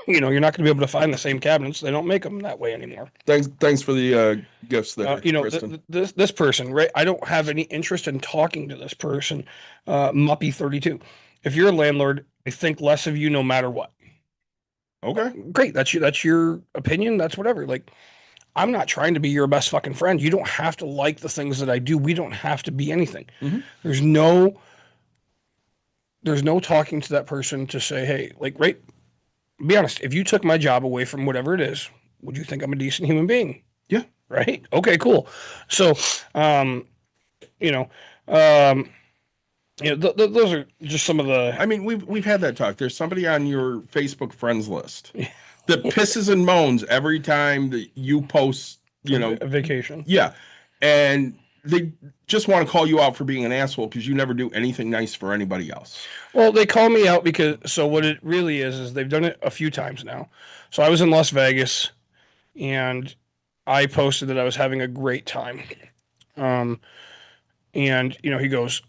you're not going to be able to find the same cabinets. They don't make them that way anymore. Thanks for the gifts there, Kristen. This person, right? I don't have any interest in talking to this person, Muppy32. If you're a landlord, I think less of you no matter what. Okay. Great. That's your opinion. That's whatever. Like, I'm not trying to be your best fucking friend. You don't have to like the things that I do. We don't have to be anything. Mm-hmm. There's no there's no talking to that person to say, hey, like, right, be honest, if you took my job away from whatever it is, would you think I'm a decent human being? Yeah. Right? Okay, cool. So, you know, um, those are just some of the. I mean, we've had that talk. There's somebody on your Facebook friends list that pisses and moans every time that you post, a vacation. Yeah, and they just want to call you out for being an asshole because you never do anything nice for anybody else. Well, they call me out because, so what it really is they've done it a few times now. So I was in Las Vegas and I posted that I was having a great time. And, he goes,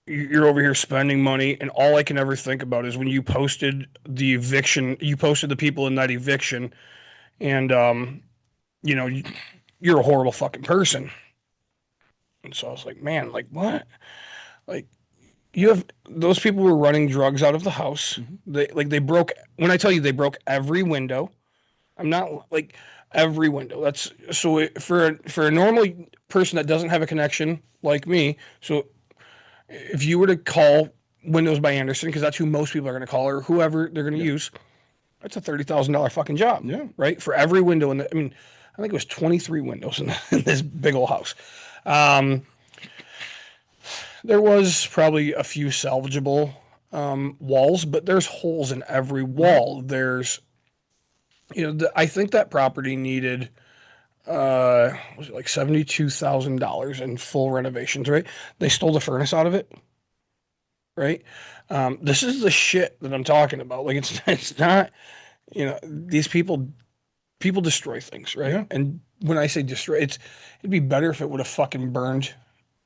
you're over here spending money. And all I can ever think about is when you posted the eviction, you posted the people in that eviction and, you're a horrible fucking person. And so I was like, man, like what? Like those people were running drugs out of the house. Mm-hmm. They broke, when I tell you they broke every window, I'm not like every window. That's so for a normal person that doesn't have a connection like me. So if you were to call Windows by Anderson, because that's who most people are going to call or whoever they're going to use, that's a $30,000 fucking job. Yeah. Right. For every window I think it was 23 windows in this big old house. There was probably a few salvageable walls, but there's holes in every wall. There's, I think that property needed, was it like $72,000 in full renovations, right? They stole the furnace out of it, right? This is the shit that I'm talking about. Like it's not, these people destroy things, right? Yeah. And when I say destroy, it'd be better if it would have fucking burned,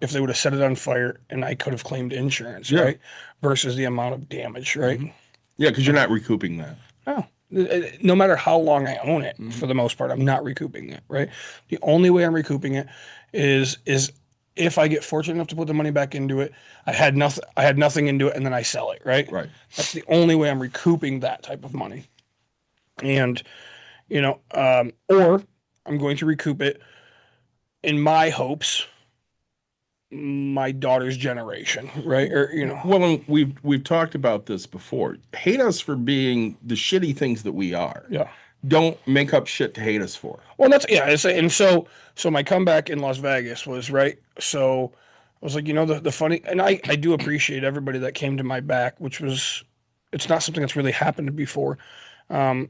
if they would have set it on fire and I could have claimed insurance, right? Versus the amount of damage, right? Mm-hmm. Yeah, because you're not recouping that. No. No matter how long I own it, for the most part, I'm not recouping it, right? The only way I'm recouping it is if I get fortunate enough to put the money back into it. I had nothing into it, and then I sell it, right? Right. That's the only way I'm recouping that type of money. And or I'm going to recoup it in my hopes, my daughter's generation, right? Or Well, we've talked about this before. Hate us for being the shitty things that we are. Yeah. Don't make up shit to hate us for. Well, and so my comeback in Las Vegas was right. So I was like, the funny, and I do appreciate everybody that came to my back, which was, it's not something that's really happened before. Oh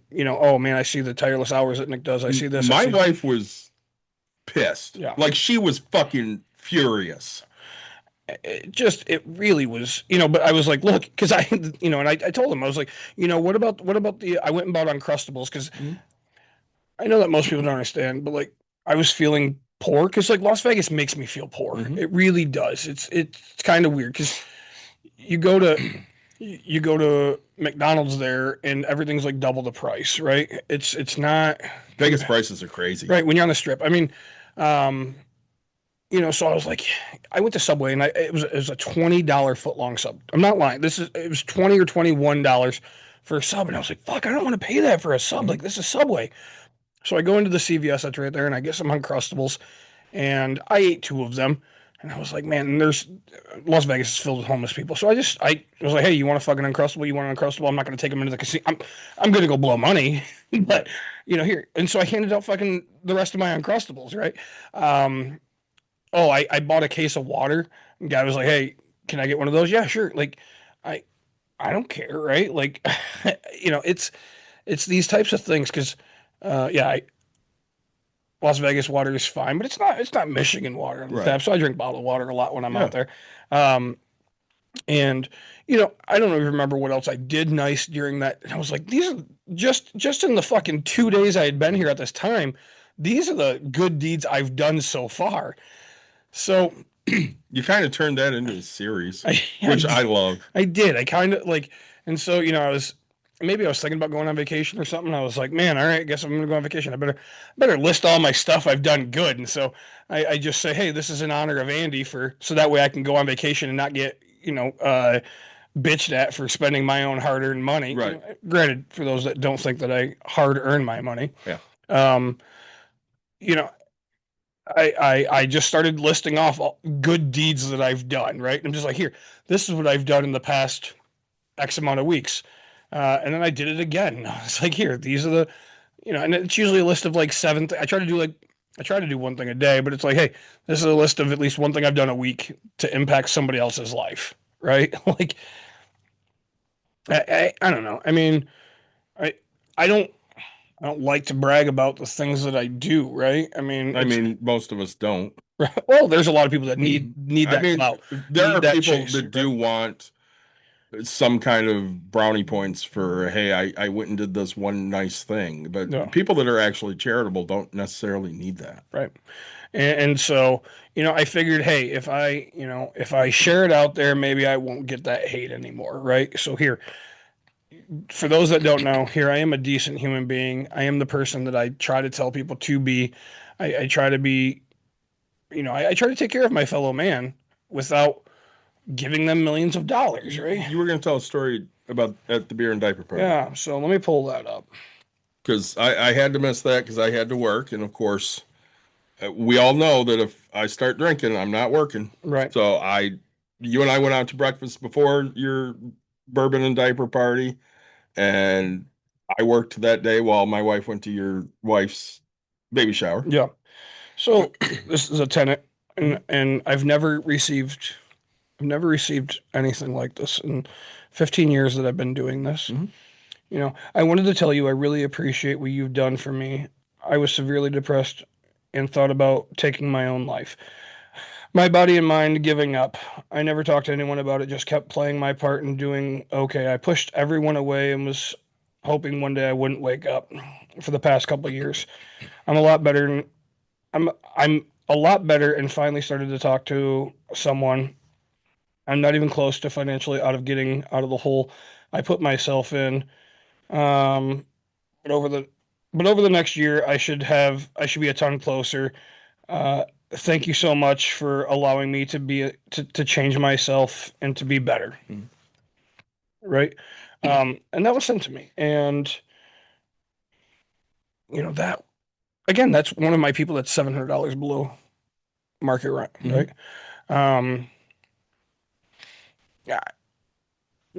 man, I see the tireless hours that Nick does. I see this. My wife was pissed. Yeah. Like she was fucking furious. It really was, but I was like, look, because I told him, I was like, what about I went and bought Uncrustables because I know that most people don't understand, but like I was feeling poor because like Las Vegas makes me feel poor. Mm-hmm. It really does. It's kind of weird because you go to McDonald's there and everything's like double the price, right? It's not. Vegas prices are crazy, right? When you're on the Strip, I mean. So I was like, I went to Subway and it was a $20 footlong sub. I'm not lying. It was $20 or $21 for a sub. And I was like, fuck, I don't want to pay that for a sub. Like, this is Subway. So I go into the CVS that's right there and I get some Uncrustables and I ate 2 of them. And I was like, man, Las Vegas is filled with homeless people. So I was like, hey, you want a fucking Uncrustable? You want an Uncrustable? I'm not going to take them into the casino. I'm going to go blow money. But, here. And so I handed out fucking the rest of my Uncrustables, right? I bought a case of water. The guy was like, hey, can I get one of those? Yeah, sure. Like, I don't care, right? Like, it's these types of things because, Las Vegas water is fine, but it's not Michigan water on the tap. So I drink bottled water a lot when I'm out there. And, I don't even remember what else I did nice during that. And I was like, these are just in the fucking 2 days I had been here at this time. These are the good deeds I've done so far. So you kind of turned that into a series, which I love. I did. I kind of like, and so, I was thinking about going on vacation or something. I was like, man, all right, I guess I'm going to go on vacation. I better list all my stuff I've done good. And so I just say, hey, this is in honor of Andy so that way I can go on vacation and not get, bitched at for spending my own hard-earned money. Right. Granted, for those that don't think that I hard earn my money. Yeah. I just started listing off all good deeds that I've done, right? I'm just like, here, this is what I've done in the past X amount of weeks. And then I did it again. It's like, here, these are the, and it's usually a list of like seven. I try to do one thing a day, but it's like, hey, this is a list of at least one thing I've done a week to impact somebody else's life, right? Like, I don't know. I mean, I I don't like to brag about the things that I do, right? I mean, most of us don't. well, there's a lot of people that need that clout. There are people chase, that do want some kind of brownie points for, hey, I went and did this one nice thing. But No. people that are actually charitable don't necessarily need that. Right. And so, I figured, hey, if I share it out there, maybe I won't get that hate anymore, right? So here, for those that don't know, here I am a decent human being. I am the person that I try to tell people to be. I try to be, I try to take care of my fellow man without giving them millions of dollars, right? You were going to tell a story about at the beer and diaper party. Yeah, so let me pull that up. Because I had to miss that because I had to work. And of course, we all know that if I start drinking, I'm not working. Right. So you and I went out to breakfast before your bourbon and diaper party. And I worked that day while my wife went to your wife's baby shower. Yeah. So this is a tenant, and I've never received anything like this in 15 years that I've been doing this. Mm-hmm. I wanted to tell you I really appreciate what you've done for me. I was severely depressed and thought about taking my own life. My body and mind giving up. I never talked to anyone about it, just kept playing my part and doing okay. I pushed everyone away and was hoping one day I wouldn't wake up. For the past couple of years, I'm a lot better. I'm a lot better and finally started to talk to someone. I'm not even close to financially getting out of the hole I put myself in. But over the next year, I should be a ton closer. Thank you so much for allowing me to change myself and to be better. Right. And that was sent to me. And that, again, that's one of my people that's $700 below market rent. Right. Yeah.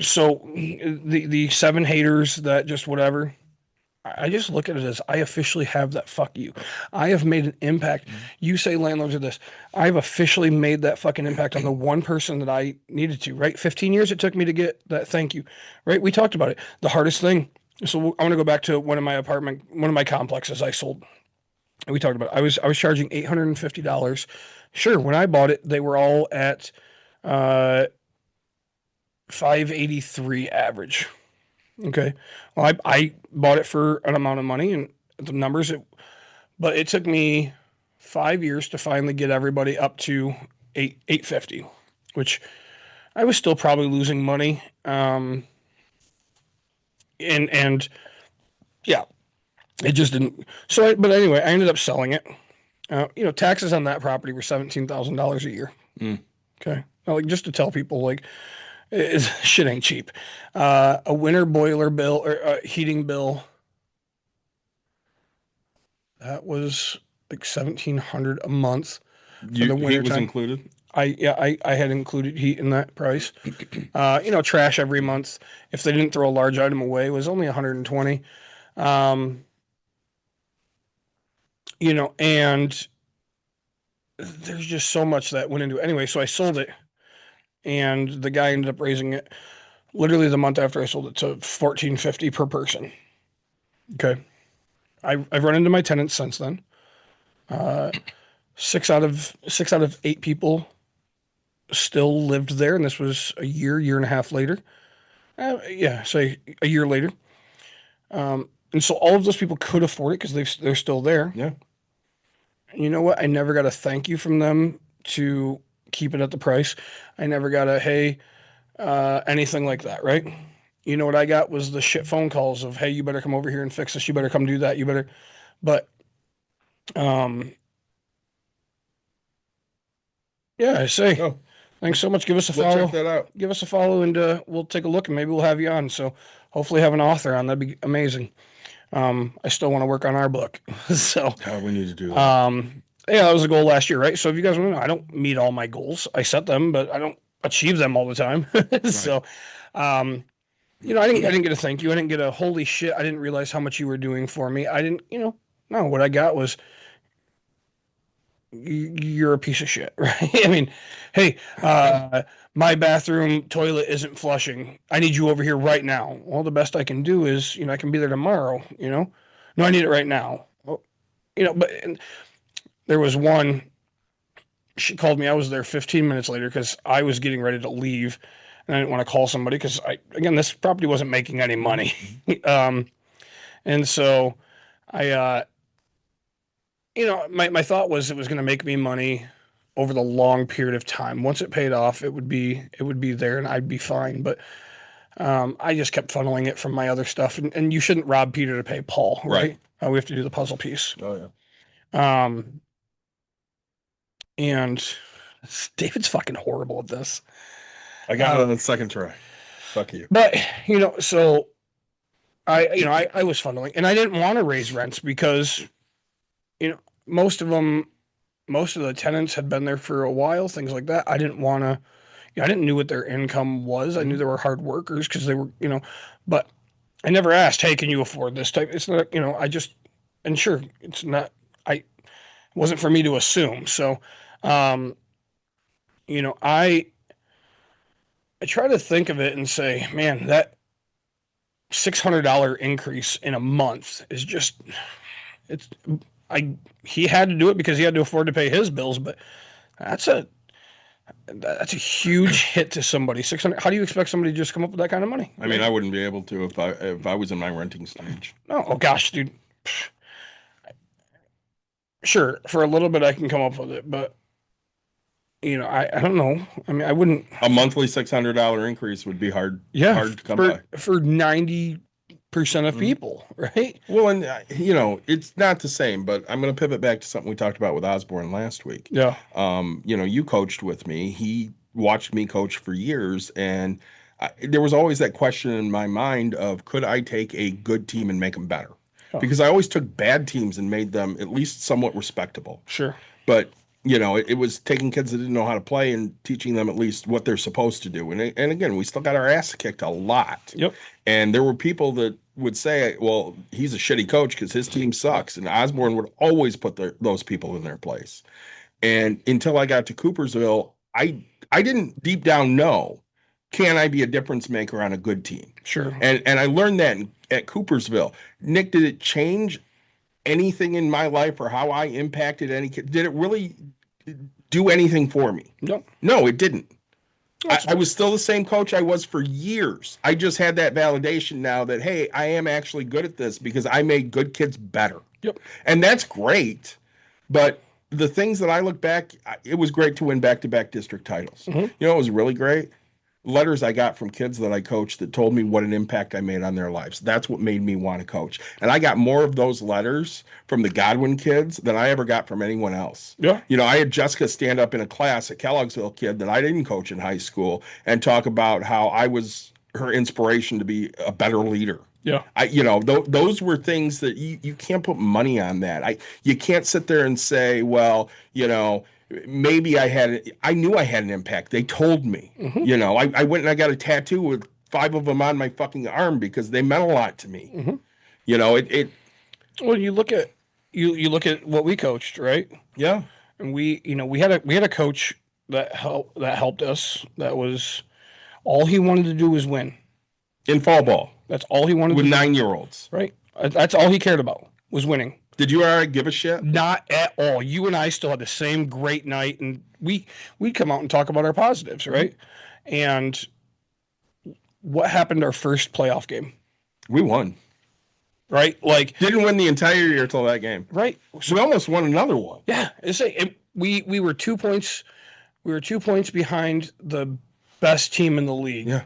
So the 7 haters that just whatever, I just look at it as I officially have that fuck you. I have made an impact. You say landlords are this. I've officially made that fucking impact on the one person that I needed to, right? 15 years it took me to get that thank you, right? We talked about it. The hardest thing. So I want to go back to one of my complexes I sold. We talked about it. I was charging $850. Sure, when I bought it, they were all at $583 average. Okay. Well, I bought it for an amount of money and the numbers, but it took me 5 years to finally get everybody up to $850, which I was still probably losing money. And yeah, it just didn't. But anyway, I ended up selling it. Taxes on that property were $17,000 a year. Okay. Now, just to tell people, shit ain't cheap. A winter boiler bill or a heating bill, that was like $1,700 a month for the winter Heat was time. included? I had included heat in that price. Trash every month, if they didn't throw a large item away, was only $120. And there's just so much that went into it. Anyway, so I sold it. And the guy ended up raising it literally the month after I sold it to $1,450 per person. Okay. I've run into my tenants since then. 6 out of 8 people still lived there, and this was a year and a half later. Say a year later. And so all of those people could afford it because they're still there. Yeah. And you know what? I never got a thank you from them to keep it at the price. I never got a anything like that, right? You know what I got was the shit phone calls of, hey, you better come over here and fix this. You better come do that. You better. But, I say, thanks so much. Give us a follow. Check that out. Give us a follow, and we'll take a look, and maybe we'll have you on. So hopefully have an author on. That'd be amazing. I still want to work on our book. So we need to do that. Yeah, that was a goal last year, right? So if you guys want to know, I don't meet all my goals. I set them, but I don't achieve them all the time. So, I didn't get a thank you. I didn't get a holy shit. I didn't realize how much you were doing for me. I didn't, no, what I got was you're a piece of shit, right? I mean, hey, my bathroom toilet isn't flushing. I need you over here right now. Well, the best I can do is, I can be there tomorrow, No, I need it right now. Well, but there was one, she called me. I was there 15 minutes later because I was getting ready to leave and I didn't want to call somebody because this property wasn't making any money. And so I, my thought was it was going to make me money over the long period of time. Once it paid off, it would be there and I'd be fine. But I just kept funneling it from my other stuff. And you shouldn't rob Peter to pay Paul, right? We have to do the puzzle piece. Oh yeah. And David's fucking horrible at this. I got it on the second try. Fuck you. But so I was funneling, and I didn't want to raise rents because most of the tenants had been there for a while, things like that. I didn't want to. I didn't know what their income was. I knew they were hard workers because they were, but I never asked, hey, can you afford this type? It's not, and sure, it's not. It wasn't for me to assume. So, I try to think of it and say, man, that $600 increase in a month is just, he had to do it because he had to afford to pay his bills, but that's a huge hit to somebody. 600. How do you expect somebody to just come up with that kind of money? I mean, I wouldn't be able to if I was in my renting stage. Oh gosh, dude. Sure, for a little bit I can come up with it, but I don't know. I mean, I wouldn't. A monthly $600 increase would be hard. Yeah, hard to come by for 90% of people, right? Well, and it's not the same, but I'm going to pivot back to something we talked about with Osborne last week. Yeah. You coached with me. He watched me coach for years, and there was always that question in my mind of could I take a good team and make them better? Oh. Because I always took bad teams and made them at least somewhat respectable. Sure. But it was taking kids that didn't know how to play and teaching them at least what they're supposed to do. And again, we still got our ass kicked a lot. Yep. And there were people that would say, well, he's a shitty coach because his team sucks. And Osborne would always put those people in their place. And until I got to Coopersville, I didn't deep down know, can I be a difference maker on a good team? Sure. And I learned that at Coopersville. Nick, did it change anything in my life or how I impacted any kid? Did it really do anything for me? No, it didn't. I was still the same coach I was for years. I just had that validation now that, hey, I am actually good at this because I made good kids better. Yep. And that's great. But the things that I look back, it was great to win back-to-back district titles. Mm-hmm. It was really great. Letters I got from kids that I coached that told me what an impact I made on their lives. That's what made me want to coach. And I got more of those letters from the Godwin kids than I ever got from anyone else. Yeah. I had Jessica stand up in a class, a Kellogg'sville kid that I didn't coach in high school, and talk about how I was her inspiration to be a better leader. Yeah. Those were things that you can't put money on that. You can't sit there and say, well, maybe I knew I had an impact. They told me. Mm-hmm. I went and I got a tattoo with 5 of them on my fucking arm because they meant a lot to me. Mm-hmm. Well, you look at what we coached, right? Yeah. And we had a coach that helped us. That was all he wanted to do was win. In fall ball. That's all he wanted to do. With 9-year-olds. Right. That's all he cared about was winning. Did you ever give a shit? Not at all. You and I still had the same great night, and we'd come out and talk about our positives, right? And what happened our first playoff game? We won. Right? Didn't win the entire year till that game. Right. So we almost won another one. Yeah. We were 2 points. We were 2 points behind the best team in the league. Yeah.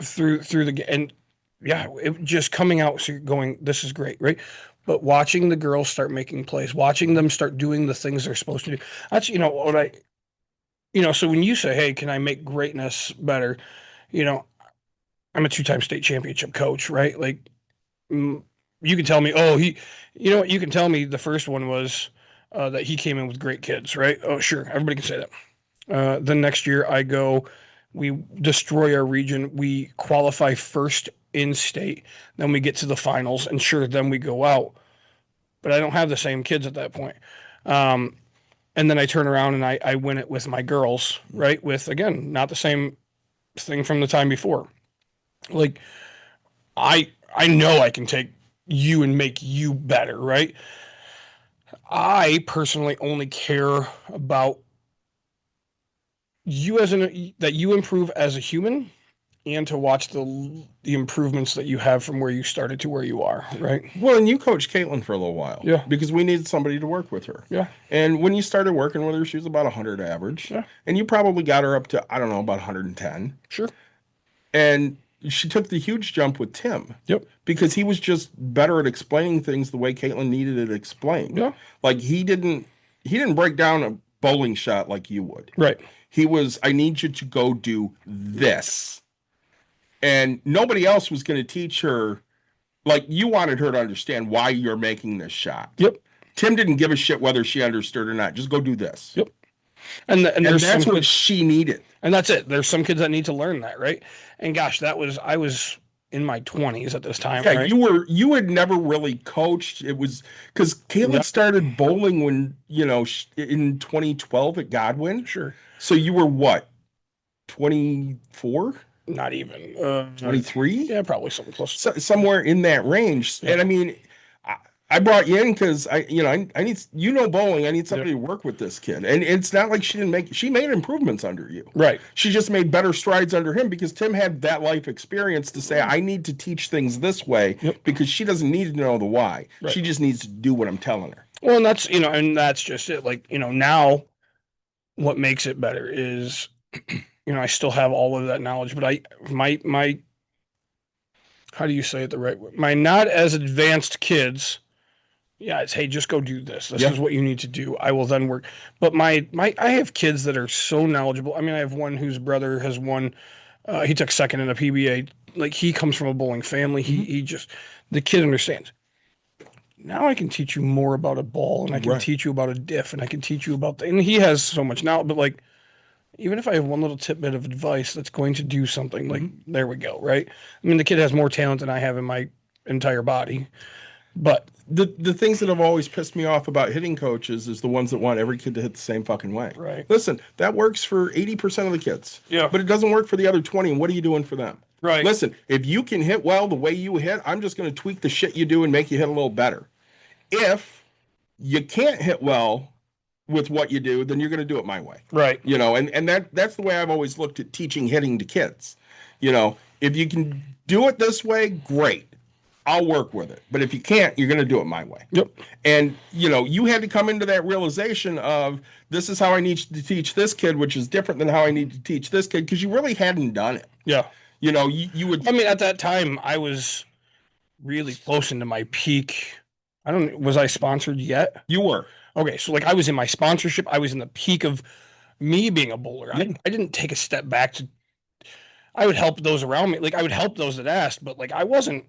Through the and yeah, it just coming out so you're going, this is great, right? But watching the girls start making plays, watching them start doing the things they're supposed to do. That's so when you say, hey, can I make greatness better? I'm a 2-time state championship coach, right? You can tell me, you can tell me the first one was that he came in with great kids, right? Oh, sure. Everybody can say that. Then next year I go, we destroy our region. We qualify first in state. Then we get to the finals, and sure, then we go out. But I don't have the same kids at that point. And then I turn around and I win it with my girls, right? With, again, not the same thing from the time before. Like, I know I can take you and make you better, right? I personally only care about you that you improve as a human, and to watch the improvements that you have from where you started to where you are, right? Well, and you coached Caitlin for a little while. Yeah. Because we needed somebody to work with her. Yeah. And when you started working with her, she was about 100 average. Yeah. And you probably got her up to, I don't know, about 110. Sure. And she took the huge jump with Tim. Yep. Because he was just better at explaining things the way Caitlin needed it explained. Yeah. Like he didn't break down a bowling shot like you would. Right. He was, I need you to go do this. And nobody else was going to teach her. Like, you wanted her to understand why you're making this shot. Yep. Tim didn't give a shit whether she understood or not. Just go do this. Yep. And that's what she needed. And that's it. There's some kids that need to learn that, right? And gosh, I was in my 20s at this time. Yeah, right? you had never really coached. It was because Caitlin started bowling when, in 2012 at Godwin. Sure. So you were what, 24? Not even 23. Yeah, probably something close. Somewhere in that range. Yeah. And I mean, I brought you in because I need, bowling. I need somebody to work with this kid. And it's not like she made improvements under you. Right. She just made better strides under him because Tim had that life experience to say, I need to teach things this way because she doesn't need to know the why. Right. She just needs to do what I'm telling her. Well, and that's just it. Like, now what makes it better is, I still have all of that knowledge, but my how do you say it the right way? My not as advanced kids, it's, hey, just go do this. This is what you need to do. I will then work. But I have kids that are so knowledgeable. I mean, I have one whose brother has won. He took second in a PBA. Like, he comes from a bowling family. He just, the kid understands. Now I can teach you more about a ball, and I can teach you about a diff, and I can teach you about and he has so much now. But like, even if I have one little tidbit of advice that's going to do something, like, there we go, right? I mean, the kid has more talent than I have in my entire body. But the things that have always pissed me off about hitting coaches is the ones that want every kid to hit the same fucking way. Right. Listen, that works for 80% of the kids. Yeah. But it doesn't work for the other 20, and what are you doing for them? Right. Listen, if you can hit well the way you hit, I'm just going to tweak the shit you do and make you hit a little better. If you can't hit well with what you do, then you're going to do it my way. Right. And that's the way I've always looked at teaching hitting to kids. If you can do it this way, great. I'll work with it. But if you can't, you're going to do it my way. Yep. And, you had to come into that realization of, this is how I need to teach this kid, which is different than how I need to teach this kid, because you really hadn't done it. Yeah. You would. I mean, at that time, I was really close into my peak. Was I sponsored yet? You were. Okay, so like, I was in my sponsorship. I was in the peak of me being a bowler. I didn't take a step back I would help those around me. Like, I would help those that asked, but like, I wasn't.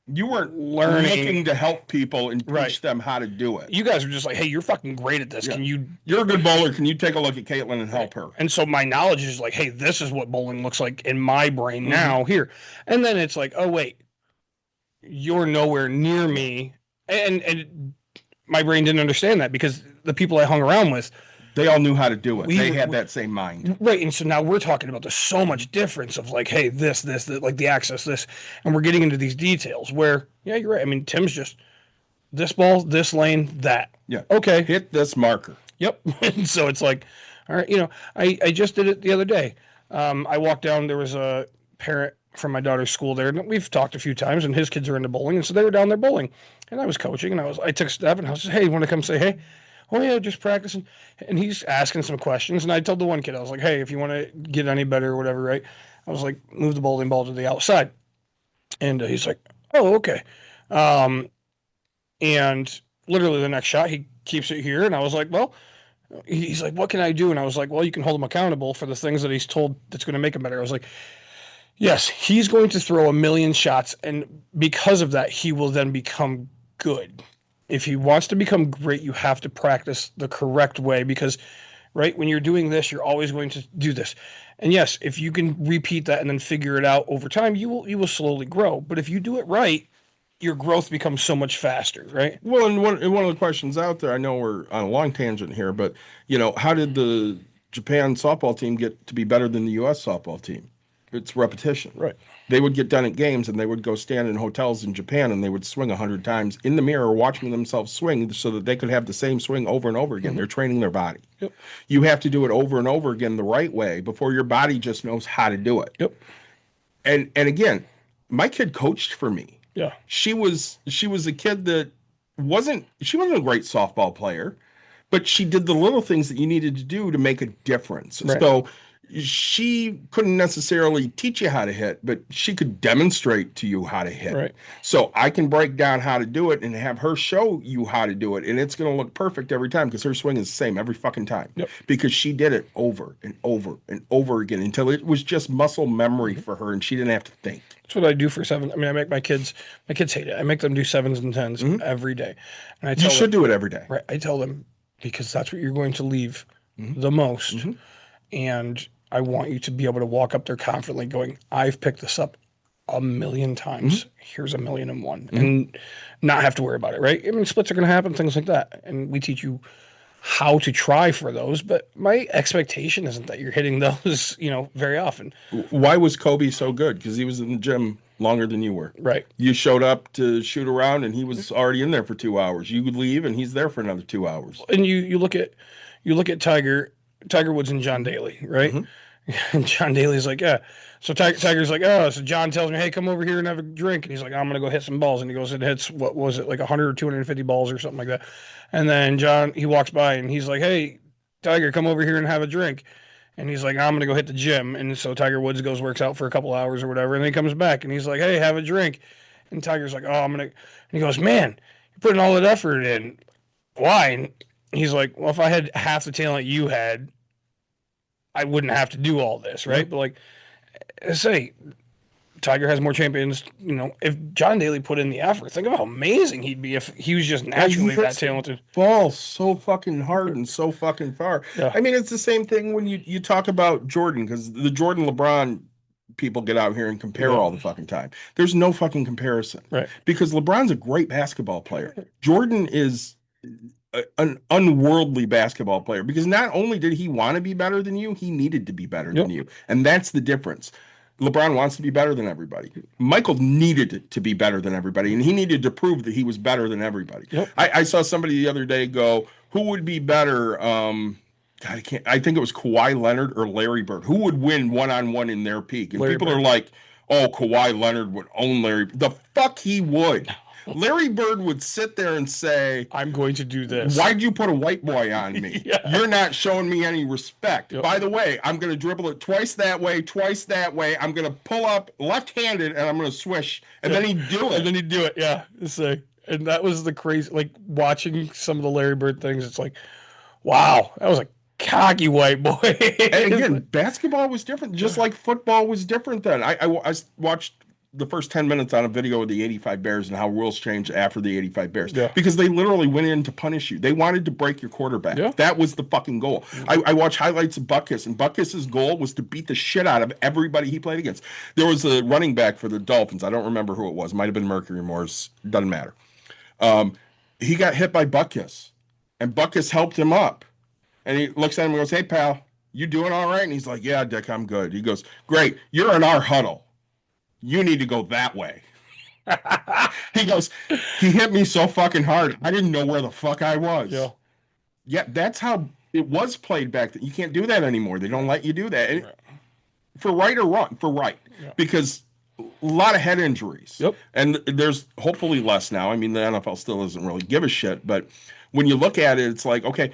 You weren't learning looking to help people and teach them how to do it. You guys were just like, hey, you're fucking great at this. Yeah. Can you're a good bowler. Can you take a look at Caitlin and help her? And so my knowledge is like, hey, this is what bowling looks like in my brain now here. And then it's like, oh, wait, you're nowhere near me. And my brain didn't understand that because the people I hung around with, they all knew how to do it. They had that same mind. Right. And so now we're talking about there's so much difference of like, hey, this, like the access, this, and we're getting into these details where, yeah, you're right. I mean, Tim's just this ball, this lane, that. Yeah. Okay. Hit this marker. Yep. And so it's like, all right, I just did it the other day. I walked down, there was a parent from my daughter's school there, and we've talked a few times, and his kids are into bowling, and so they were down there bowling. And I was coaching, and I took a step, and I was like, hey, you want to come say hey? Oh, yeah, just practicing. And he's asking some questions. And I told the one kid, I was like, hey, if you want to get any better or whatever, right? I was like, move the bowling ball to the outside. And he's like, oh, okay. And literally the next shot, he keeps it here. And I was like, well, he's like, what can I do? And I was like, well, you can hold him accountable for the things that he's told that's going to make him better. I was like, yes, he's going to throw 1 million shots. And because of that, he will then become good. if he wants to become great, you have to practice the correct way because, right, when you're doing this, you're always going to do this. And yes, if you can repeat that and then figure it out over time, you will slowly grow. But if you do it right, your growth becomes so much faster, right? Well, and one of the questions out there, I know we're on a long tangent here, but how did the Japan softball team get to be better than the U.S. softball team? It's repetition. Right. They would get done at games and they would go stand in hotels in Japan and they would swing 100 times in the mirror watching themselves swing so that they could have the same swing over and over again. They're training their body. Yep. You have to do it over and over again the right way before your body just knows how to do it. Yep. And again, my kid coached for me. Yeah. She was a kid that wasn't a great softball player, but she did the little things that you needed to do to make a difference. Right. So she couldn't necessarily teach you how to hit, but she could demonstrate to you how to hit. Right. So I can break down how to do it and have her show you how to do it. And it's going to look perfect every time because her swing is the same every fucking time. Yep. Because she did it over and over and over again until it was just muscle memory for her and she didn't have to think. That's what I do for seven. I mean, I make my kids hate it. I make them do 7s and 10s every day. And I tell You should them, do it every day. Right. I tell them because that's what you're going to leave the most. And I want you to be able to walk up there confidently going, I've picked this up 1,000,000 times. Here's 1,000,001 and not have to worry about it, right? I mean, splits are going to happen, things like that. And we teach you how to try for those, but my expectation isn't that you're hitting those, very often. Why was Kobe so good? Because he was in the gym longer than you were. Right. You showed up to shoot around and he was already in there for 2 hours. You would leave and he's there for another 2 hours. And you look at Tiger Woods and John Daly, right? And John Daly's like, yeah. So Tiger's like, oh, so John tells me, hey, come over here and have a drink. And he's like, I'm going to go hit some balls. And he goes and hits, what was it, like 100 or 250 balls or something like that. And then John, he walks by and he's like, hey, Tiger, come over here and have a drink. And he's like, I'm going to go hit the gym. And so Tiger Woods goes, works out for a couple hours or whatever. And then he comes back and he's like, hey, have a drink. And Tiger's like, oh, I'm going to, and he goes, man, you're putting all that effort in. Why? And he's like, well, if I had half the talent you had, I wouldn't have to do all this, right? But like I say, Tiger has more champions. If John Daly put in the effort, think of how amazing he'd be if he was just naturally that talented. Ball so fucking hard and so fucking far. Yeah. I mean, it's the same thing when you talk about Jordan, because the Jordan LeBron people get out here and compare all the fucking time. There's no fucking comparison. Right. Because LeBron's a great basketball player. Jordan is an unworldly basketball player because not only did he want to be better than you, he needed to be better than you. And that's the difference. LeBron wants to be better than everybody. Michael needed to be better than everybody, and he needed to prove that he was better than everybody. I saw somebody the other day go, who would be better? God, I think it was Kawhi Leonard or Larry Bird. Who would win one-on-one in their peak? And people are like, oh, Kawhi Leonard would own Larry. The fuck he would. Larry Bird would sit there and say, I'm going to do this. Why'd you put a white boy on me? You're not showing me any respect. By the way, I'm going to dribble it twice that way. I'm going to pull up left-handed and I'm going to swish. And then he'd do it. Yeah. And that was the crazy, like watching some of the Larry Bird things. It's like, wow, that was a cocky white boy. And again, basketball was different, just like football was different then. I watched the first 10 minutes on a video of the 85 Bears and how rules changed after the 85 Bears. Because they literally went in to punish you. They wanted to break your quarterback. That was the fucking goal. I watched highlights of Butkus, and Butkus's goal was to beat the shit out of everybody he played against. There was a running back for the Dolphins. I don't remember who it was. It might have been Mercury Morris. Doesn't matter. He got hit by Butkus, and Butkus helped him up. And he looks at him and goes, hey, pal, you doing all right? And he's like, yeah, Dick, I'm good. He goes, great. You're in our huddle. You need to go that way. He goes, he hit me so fucking hard. I didn't know where the fuck I was. Yeah, that's how it was played back then. You can't do that anymore. They don't let you do that. And for right or wrong, for right. Because a lot of head injuries. And there's hopefully less now. I mean, the NFL still doesn't really give a shit. But when you look at it, it's like, okay,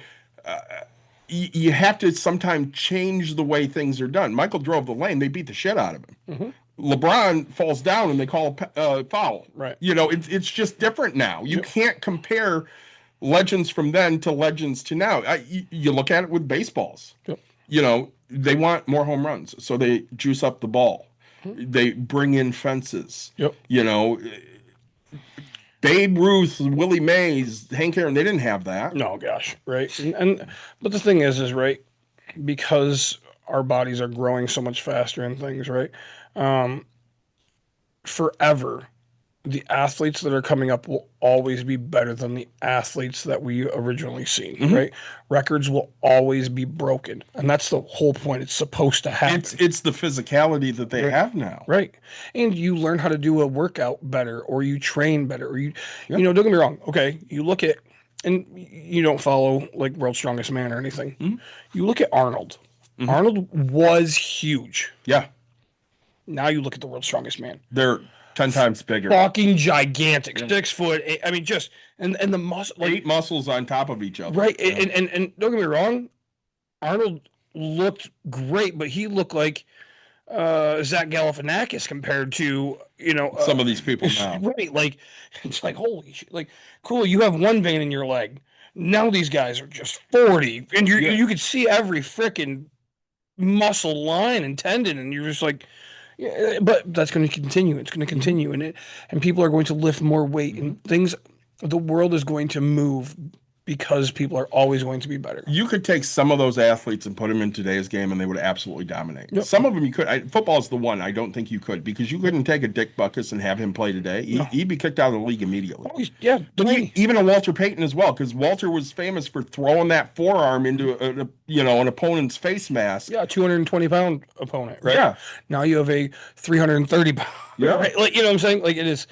you have to sometimes change the way things are done. Michael drove the lane. They beat the shit out of him. LeBron falls down and they call a foul. Right. It's just different now. You can't compare legends from then to legends to now. You look at it with baseballs. They want more home runs, so they juice up the ball. They bring in fences. Babe Ruth, Willie Mays, Hank Aaron, they didn't have that. No, gosh, right? But the thing is right, because our bodies are growing so much faster and things, right? Forever, the athletes that are coming up will always be better than the athletes that we originally seen, right? Records will always be broken, and that's the whole point. It's supposed to happen. It's the physicality that they have now, right? And you learn how to do a workout better, or you train better, or you know, don't get me wrong. Okay, you look at, and you don't follow like World's Strongest Man or anything. You look at Arnold. Arnold was huge. Yeah. Now you look at the World's Strongest Man. They're 10 times bigger. Fucking gigantic. 6 foot. I mean, just and the muscle, like, 8 muscles on top of each other. Right. And don't get me wrong, Arnold looked great, but he looked like Zach Galifianakis compared to, you know, some of these people now. Right. Like, it's like, holy shit. Like, cool, you have one vein in your leg. Now these guys are just 40. And you could see every freaking muscle line and tendon, and you're just like, yeah, but that's going to continue. It's going to continue, and people are going to lift more weight, and things. The world is going to move because people are always going to be better. You could take some of those athletes and put them in today's game, and they would absolutely dominate. Yep. Some of them you could. Football is the one I don't think you could, because you couldn't take a Dick Butkus and have him play today. He'd be kicked out of the league immediately. Oh, yeah, even a Walter Payton as well, because Walter was famous for throwing that forearm into an opponent's face mask. Yeah, 220-pound opponent, right? Yeah. Now you have a 330-pound. Yeah. Right? Like, you know what I'm saying? Like, it is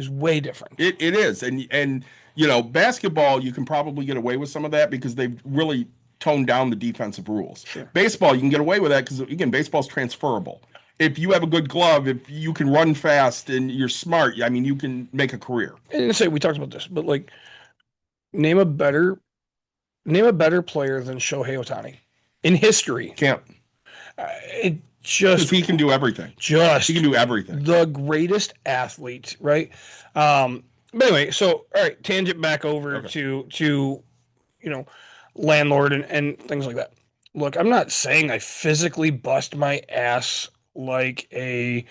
way different. It is, and you know, basketball, you can probably get away with some of that because they've really toned down the defensive rules. Sure. Baseball, you can get away with that because, again, baseball's transferable. If you have a good glove, if you can run fast and you're smart, I mean, you can make a career. And say we talked about this, but like, name a better player than Shohei Ohtani in history. Can't. It just, he can do everything. He can do everything. The greatest athlete, right? But anyway, so all right, tangent back over to you know, landlord and things like that. Look, I'm not saying I physically bust my ass like a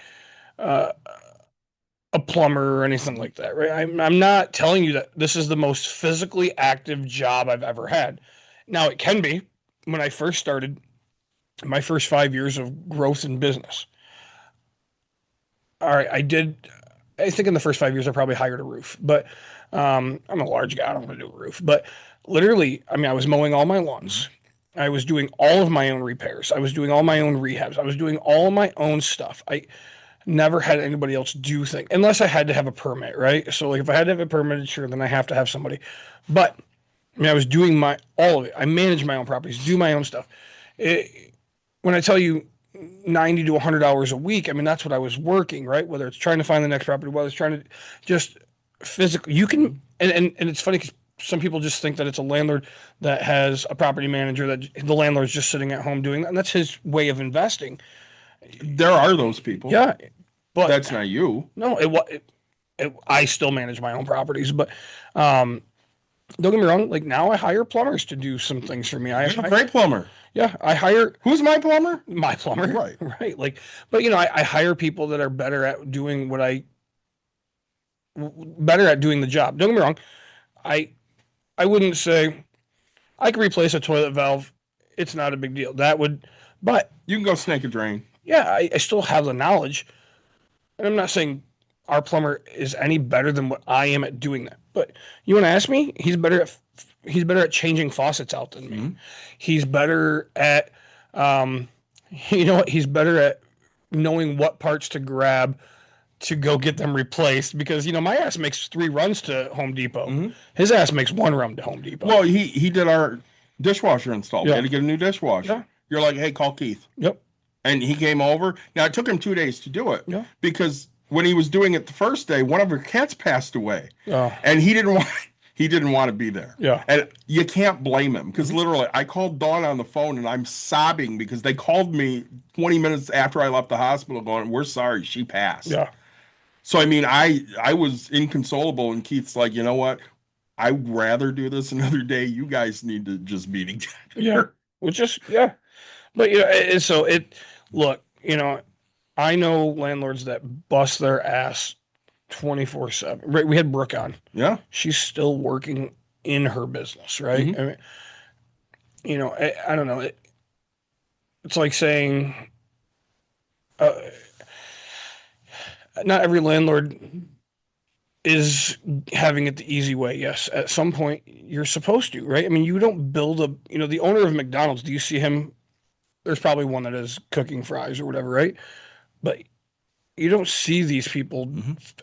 plumber or anything like that, right? I'm not telling you that this is the most physically active job I've ever had. Now, it can be. When I first started, my first 5 years of growth in business, all right, I think in the first 5 years, I probably hired a roof, but I'm a large guy. I don't want to do a roof, but literally, I mean, I was mowing all my lawns. I was doing all of my own repairs. I was doing all my own rehabs. I was doing all of my own stuff. I never had anybody else do things unless I had to have a permit, right? So like if I had to have a permit, sure, then I have to have somebody. But I mean, I was doing all of it. I managed my own properties, do my own stuff. When I tell you 90 to 100 hours a week, I mean, that's what I was working, right? Whether it's trying to find the next property, whether it's trying to just physically, you can, and it's funny because some people just think that it's a landlord that has a property manager, that the landlord's just sitting at home doing that, and that's his way of investing. There are those people. Yeah. But that's not you. No, I still manage my own properties, but don't get me wrong. Like now I hire plumbers to do some things for me. You're a great plumber. Yeah, I hire. Who's my plumber? My plumber. Right. Right. Like, but you know, I hire people that are better at doing better at doing the job. Don't get me wrong. I wouldn't say I could replace a toilet valve. It's not a big deal. But you can go snake a drain. Yeah, I still have the knowledge. And I'm not saying our plumber is any better than what I am at doing that. But you want to ask me? He's better at changing faucets out than me. Mm-hmm. He's better at he's better at knowing what parts to grab to go get them replaced, because my ass makes 3 runs to Home Depot. Mm-hmm. His ass makes 1 run to Home Depot. Well, he did our dishwasher install. Yeah. We had to get a new dishwasher. Yeah. You're like, hey, call Keith. Yep. And he came over. Now, it took him 2 days to do it. Yeah. Because when he was doing it the first day, one of her cats passed away. Oh. And he didn't want to be there. Yeah. And you can't blame him, because literally I called Dawn on the phone and I'm sobbing because they called me 20 minutes after I left the hospital going, we're sorry, she passed. Yeah. So, I mean, I was inconsolable, and Keith's like, you know what? I'd rather do this another day. You guys need to just be together. Yeah. But, look, I know landlords that bust their ass 24/7. Right. We had Brooke on. Yeah. She's still working in her business, right? Mhm. I mean, I don't know. It's like saying uh, not every landlord is having it the easy way. Yes, at some point you're supposed to, right? I mean, you don't build the owner of McDonald's, do you see him? There's probably one that is cooking fries or whatever, right? But you don't see these people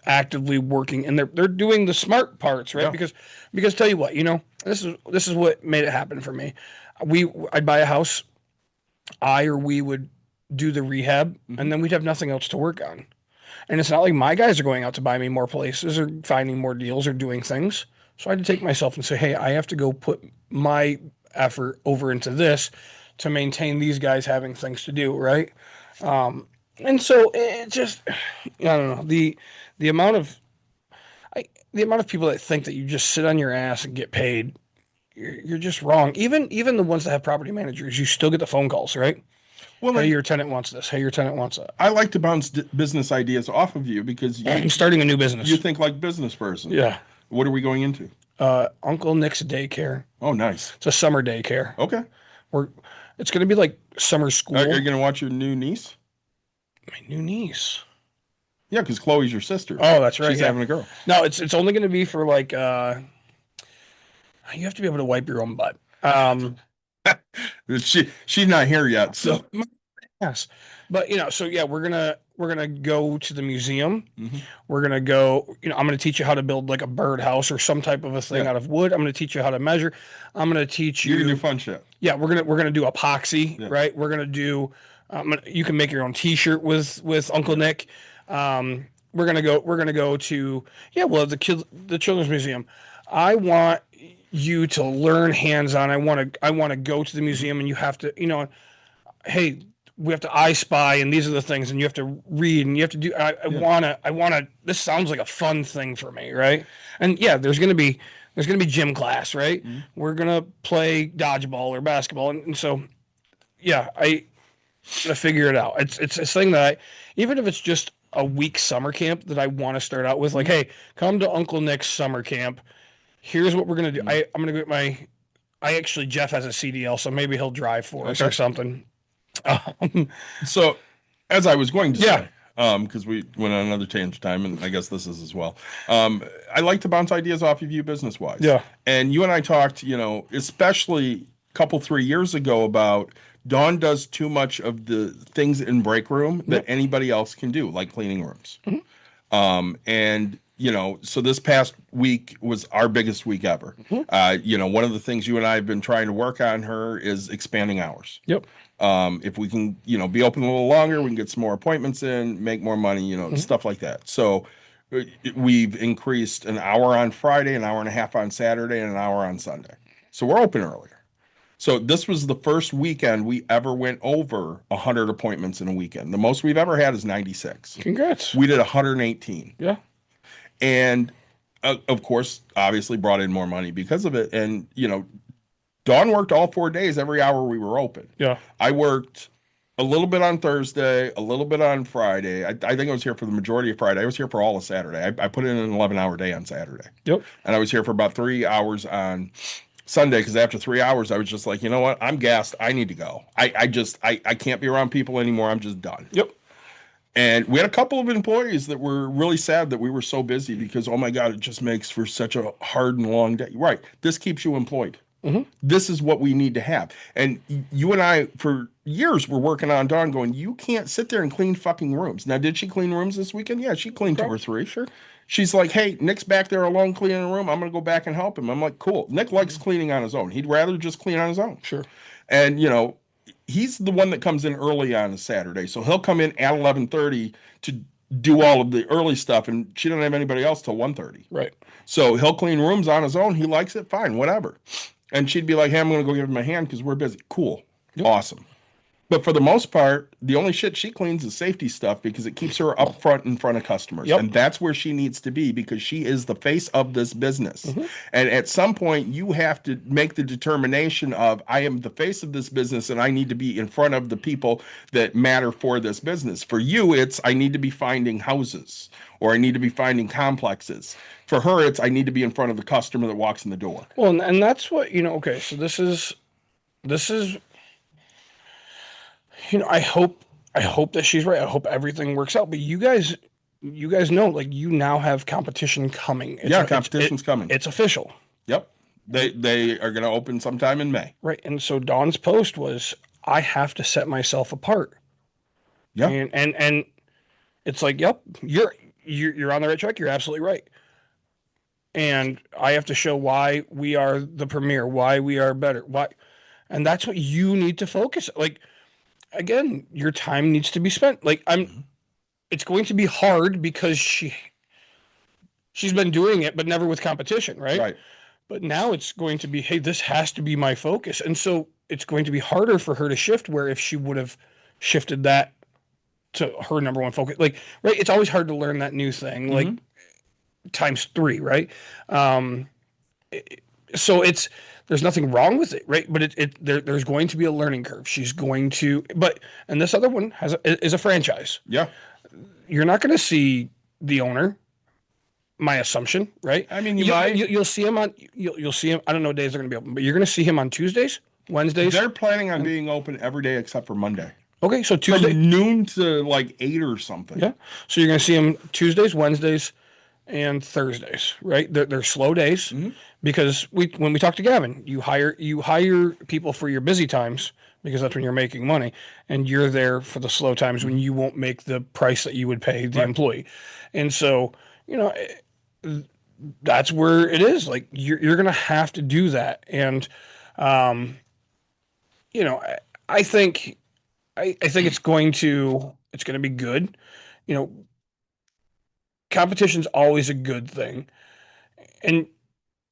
actively working, and they're doing the smart parts, right? Yeah. Because tell you what, this is what made it happen for me. I'd buy a house, we would do the rehab, and then we'd have nothing else to work on. And it's not like my guys are going out to buy me more places or finding more deals or doing things. So I had to take myself and say, hey, I have to go put my effort over into this to maintain these guys having things to do, right? And so it just, I don't know, the amount of people that think that you just sit on your ass and get paid, you're just wrong. Even the ones that have property managers, you still get the phone calls, right? Well, hey, your tenant wants this. Hey, your tenant wants that. I like to bounce business ideas off of you because I'm starting a new business. You think like business person. Yeah. What are we going into? Uncle Nick's daycare. Oh, nice. It's a summer daycare. Okay. It's going to be like summer school. Are you going to watch your new niece? My new niece. Yeah, because Chloe's your sister. Oh, that's right. She's having a girl. No, it's only going to be for like. You have to be able to wipe your own butt. She's not here yet, so yes, but so yeah, we're gonna go to the museum. We're gonna go. I'm gonna teach you how to build like a birdhouse or some type of a thing out of wood. I'm gonna teach you how to measure. I'm gonna teach you. You're gonna do fun shit. Yeah, we're gonna do epoxy, right? We're gonna do. You can make your own T-shirt with Uncle Nick. We're gonna go to the Children's Museum. I want you to learn hands-on. I want to go to the museum, and you have to, hey, we have to I Spy, and these are the things, and you have to read, and you have to do. I want to. This sounds like a fun thing for me, right? And yeah, there's gonna be gym class, right? We're gonna play dodgeball or basketball, and so yeah, I gotta figure it out. It's a thing that even if it's just a week summer camp that I want to start out with, like, hey, come to Uncle Nick's summer camp. Here's what we're going to do. I'm going to get Jeff has a CDL, so maybe he'll drive for us or something. So as I was going to say, because we went on another tangent time, and I guess this is as well. I like to bounce ideas off of you business-wise. Yeah. And you and I talked, especially a couple, 3 years ago about Dawn does too much of the things in break room that anybody else can do, like cleaning rooms. And so this past week was our biggest week ever. One of the things you and I have been trying to work on her is expanding hours. Yep. If we can, be open a little longer, we can get some more appointments in, make more money, stuff like that. So we've increased an hour on Friday, an hour and a half on Saturday, and an hour on Sunday. So we're open earlier. So this was the first weekend we ever went over 100 appointments in a weekend. The most we've ever had is 96. Congrats. We did 118. Yeah. And of course, obviously brought in more money because of it. And, Dawn worked all 4 days, every hour we were open. Yeah. I worked a little bit on Thursday, a little bit on Friday. I think I was here for the majority of Friday. I was here for all of Saturday. I put in an 11-hour day on Saturday. Yep. And I was here for about 3 hours on Sunday, because after 3 hours, I was just like, you know what? I'm gassed. I need to go. I can't be around people anymore. I'm just done. Yep. And we had a couple of employees that were really sad that we were so busy because, oh my God, it just makes for such a hard and long day. Right. This keeps you employed. This is what we need to have. And you and I, for years, were working on Dawn going, you can't sit there and clean fucking rooms. Now, did she clean rooms this weekend? Yeah, she cleaned 2 or 3. Sure. She's like, hey, Nick's back there alone cleaning a room. I'm going to go back and help him. I'm like, cool. Nick likes cleaning on his own. He'd rather just clean on his own. Sure. And, he's the one that comes in early on a Saturday. So he'll come in at 11:30 to do all of the early stuff, and she doesn't have anybody else till 1:30. Right. So he'll clean rooms on his own. He likes it. Fine, whatever. And she'd be like, hey, I'm going to go give him a hand because we're busy. Cool. Yep. Awesome. But for the most part, the only shit she cleans is safety stuff because it keeps her up front in front of customers. Yep. And that's where she needs to be because she is the face of this business. Mm-hmm. And at some point, you have to make the determination of, I am the face of this business and I need to be in front of the people that matter for this business. For you, it's, I need to be finding houses or I need to be finding complexes. For her, it's, I need to be in front of the customer that walks in the door. Well, and that's what, okay, so this is, I hope that she's right. I hope everything works out. But you guys know, like, you now have competition coming. Competition's coming. It's official. Yep. They are going to open sometime in May. Right. And so Dawn's post was, I have to set myself apart. Yeah. And it's like, yep, you're on the right track. You're absolutely right. And I have to show why we are the premier, why we are better. Why, and that's what you need to focus. Like, again, your time needs to be spent. Like, it's going to be hard because she's been doing it, but never with competition, right? Right. But now it's going to be, hey, this has to be my focus. And so it's going to be harder for her to shift, where if she would have shifted that to her number one focus, like, right, it's always hard to learn that new thing, like times 3, right? So there's nothing wrong with it, right? But there's going to be a learning curve. She's going to, and this other one is a franchise. Yeah. You're not going to see the owner, my assumption, right? I mean, you'll see him on, you'll see him. I don't know what days they're going to be open, but you're going to see him on Tuesdays, Wednesdays. They're planning on being open every day except for Monday. Okay. So Tuesday, from noon to like 8 or something. Yeah. So you're going to see him Tuesdays, Wednesdays, and Thursdays, right? They're slow days because when we talk to Gavin, you hire people for your busy times because that's when you're making money, and you're there for the slow times when you won't make the price that you would pay the employee. And so, that's where it is. Like, you're going to have to do that. And, I think it's going to be good. Competition's always a good thing. And,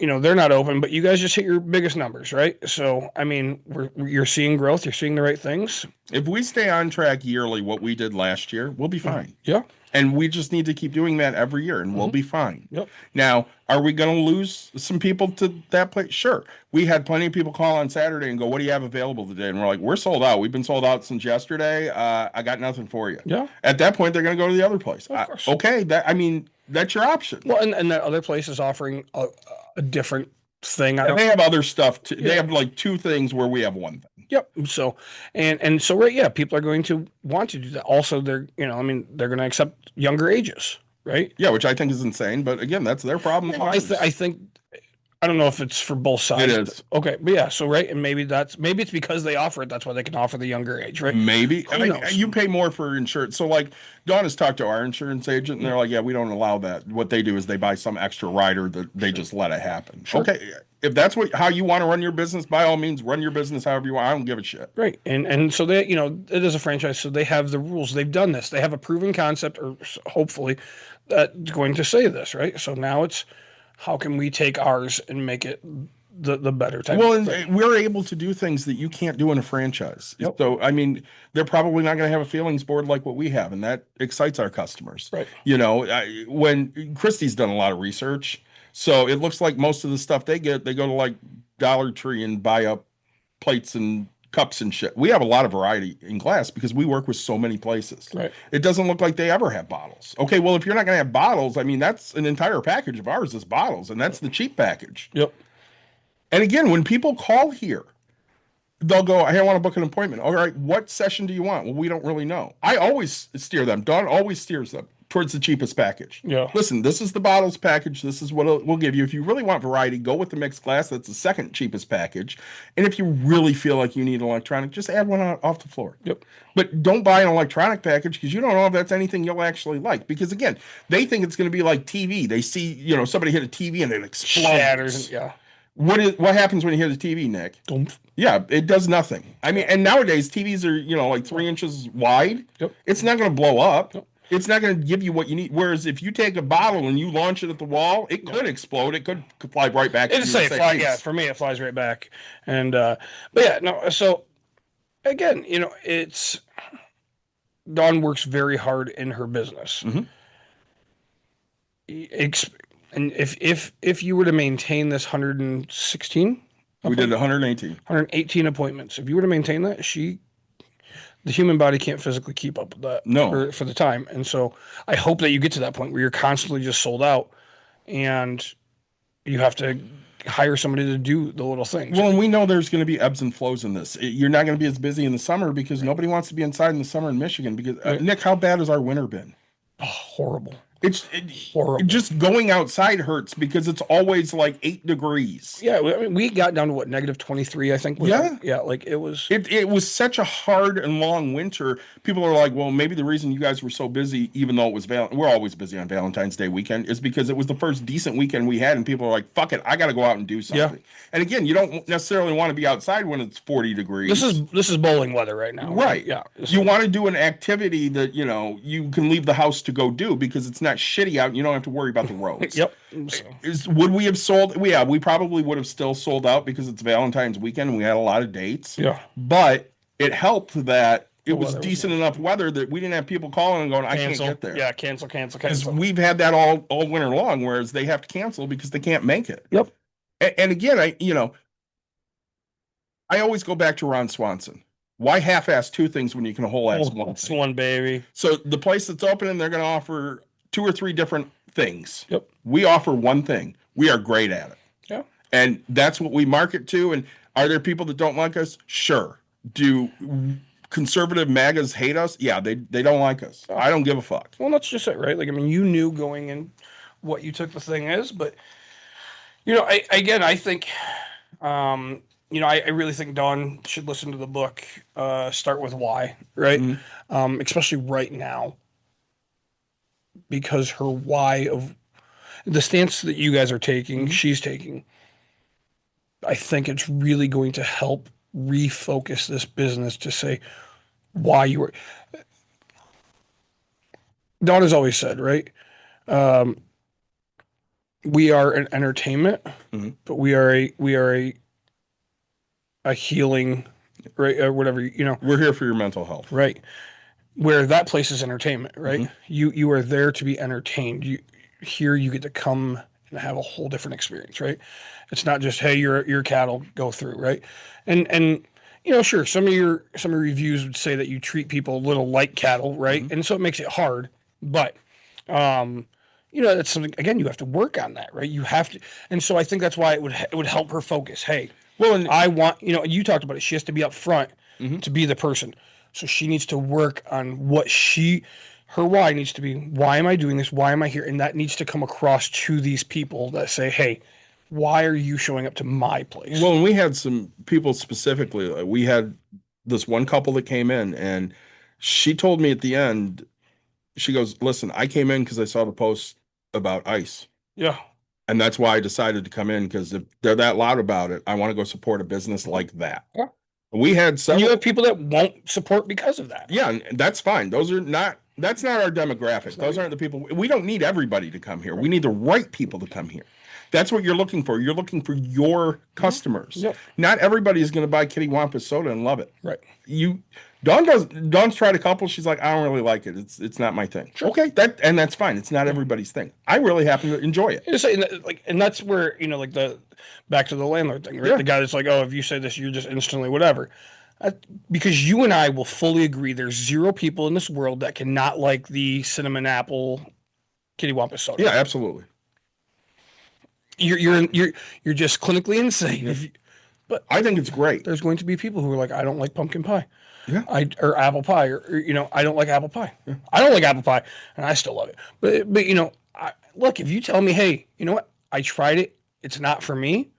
they're not open, but you guys just hit your biggest numbers, right? So, I mean, you're seeing growth. You're seeing the right things. If we stay on track yearly, what we did last year, we'll be fine. Yeah. And we just need to keep doing that every year, and we'll be fine. Yep. Now, are we going to lose some people to that place? Sure. We had plenty of people call on Saturday and go, what do you have available today? And we're like, we're sold out. We've been sold out since yesterday. I got nothing for you. Yeah. At that point, they're going to go to the other place. Of course. Okay. That's your option. Well, and that other place is offering a different thing. They have other stuff too. Yeah. They have like 2 things where we have one thing. Yep. So, and so, right. Yeah. People are going to want to do that. Also, they're going to accept younger ages, right? Yeah. Which I think is insane, but again, that's their problem. No, I think, I don't know if it's for both sides. It is. Okay. But yeah. So, right. And maybe it's because they offer it. That's why they can offer the younger age, right? Maybe. You pay more for insurance. So like Dawn has talked to our insurance agent and they're like, yeah, we don't allow that. What they do is they buy some extra rider that they just let it happen. Sure. Okay. If that's how you want to run your business, by all means, run your business however you want. I don't give a shit. Right. And so they, it is a franchise. So they have the rules. They've done this. They have a proven concept, or hopefully that's going to say this, right? So now it's, how can we take ours and make it the better type? Well, and we're able to do things that you can't do in a franchise. Yep. So, I mean, they're probably not going to have a feelings board like what we have, and that excites our customers. Right. When Christy's done a lot of research, so it looks like most of the stuff they go to like Dollar Tree and buy up plates and cups and shit. We have a lot of variety in glass because we work with so many places. Right. It doesn't look like they ever have bottles. Okay, well, if you're not going to have bottles, I mean, that's an entire package of ours is bottles, and that's the cheap package. Yep. And again, when people call here, they'll go, hey, I want to book an appointment. All right, what session do you want? Well, we don't really know. I always steer them. Dawn always steers them towards the cheapest package. Yeah. Listen, this is the bottles package. This is what we'll give you. If you really want variety, go with the mixed glass. That's the second cheapest package. And if you really feel like you need an electronic, just add one off the floor. Yep. But don't buy an electronic package because you don't know if that's anything you'll actually like. Because again, they think it's going to be like TV. They see, somebody hit a TV and it explodes. Shatters. Yeah. What happens when you hit a TV, Nick? Oomph. Yeah, it does nothing. I mean, and nowadays TVs are, like 3 inches wide. Yep. It's not going to blow up. Yep. It's not going to give you what you need. Whereas if you take a bottle and you launch it at the wall, it could explode. It could fly right back. For me, it flies right back. And, but yeah, no. So again, it's Dawn works very hard in her business. Mhm. And if you were to maintain this 116, We did 118. 118 appointments. If you were to maintain that, the human body can't physically keep up with that No. for the time. And so I hope that you get to that point where you're constantly just sold out and you have to hire somebody to do the little things. Well, and we know there's going to be ebbs and flows in this. You're not going to be as busy in the summer because nobody wants to be inside in the summer in Michigan. Because Nick, how bad has our winter been? Oh, horrible. It's Horrible. Just going outside hurts because it's always like 8 degrees. Yeah, I mean, we got down to what, -23, I think. Yeah, like it was. It was such a hard and long winter. People are like, well, maybe the reason you guys were so busy, even though it was we're always busy on Valentine's Day weekend, is because it was the first decent weekend we had, and people are like, fuck it, I got to go out and do something. Yeah. And again, you don't necessarily want to be outside when it's 40 degrees. This is bowling weather right now. Right. Yeah. You want to do an activity that, you can leave the house to go do because it's not shitty out and you don't have to worry about the roads. Yep. Would we have sold? Yeah, we probably would have still sold out because it's Valentine's weekend and we had a lot of dates. Yeah. But it helped that it was weather decent enough weather that we didn't have people calling and going, I Cancel. can't get there. Yeah, cancel. Because we've had that all winter long, whereas they have to cancel because they can't make it. Yep. And again, I always go back to Ron Swanson. Why half-ass two things when you can whole-ass one? It's one, baby. So the place that's opening, they're going to offer 2 or 3 different things. Yep. We offer one thing. We are great at it. Yeah. And that's what we market to. And are there people that don't like us? Sure. Do conservative MAGAs hate us? Yeah, they don't like us. I don't give a fuck. Well, that's just it, right? Like, I mean, you knew going in what you took the thing is, but I think, I really think Dawn should listen to the book, Start With Why, right? Mm-hmm. Especially right now, because her why of the stance that you guys are taking, she's taking, I think it's really going to help refocus this business to say why you were. Dawn has always said, right? We are an entertainment, but we are a healing, right? Or whatever, We're here for your mental health. right? Where that place is entertainment, right? You are there to be entertained. Here you get to come and have a whole different experience, right? It's not just, hey, your cattle go through, right? And sure, some of your reviews would say that you treat people a little like cattle, right? And so it makes it hard, but that's something, again, you have to work on that, right? You have to, and so I think that's why it would help her focus. Hey, well, and I want, you talked about it. She has to be up front to be the person. So she needs to work on her why needs to be, why am I doing this? Why am I here? And that needs to come across to these people that say, hey, why are you showing up to my place? Well, and we had some people specifically, we had this one couple that came in and she told me at the end, she goes, listen, I came in because I saw the post about ice. Yeah. And that's why I decided to come in, because if they're that loud about it, I want to go support a business like that. Yeah. We had several. You have people that won't support because of that. Yeah, and that's fine. That's not our demographic. Those aren't the people. We don't need everybody to come here. We need the right people to come here. That's what you're looking for. You're looking for your customers. Yep. Not everybody is going to buy Kitty Wampus soda and love it. Right. Dawn's tried a couple. She's like, I don't really like it. It's not my thing. Sure. Okay, that's fine. It's not everybody's thing. I really happen to enjoy it. And that's where, the back to the landlord thing, right? Yeah. The guy that's like, oh, if you say this, you're just instantly whatever. Because you and I will fully agree there's 0 people in this world that cannot like the cinnamon apple Kitty Wampus soda. Yeah, absolutely. You're just clinically insane. Yeah. But I think it's great. There's going to be people who are like, I don't like pumpkin pie. Yeah. Or apple pie, or I don't like apple pie. Yeah. I don't like apple pie, and I still love it. But look, if you tell me, hey, you know what? I tried it. It's not for me.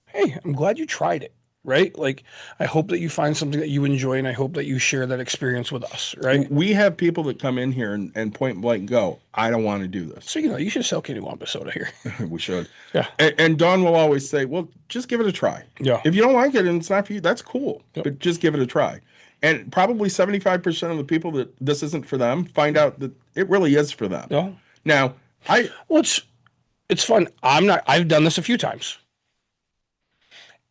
Hey, I'm glad you tried it. Right? Like, I hope that you find something that you enjoy, and I hope that you share that experience with us. Right? We have people that come in here and point blank go, I don't want to do this. So you should sell Kitty Wampus soda here. We should. Yeah. And Dawn will always say, well, just give it a try. Yeah. If you don't like it and it's not for you, that's cool. Yep. But just give it a try. And probably 75% of the people that this isn't for them find out that it really is for them. Yeah. Now, it's fun. I've done this a few times.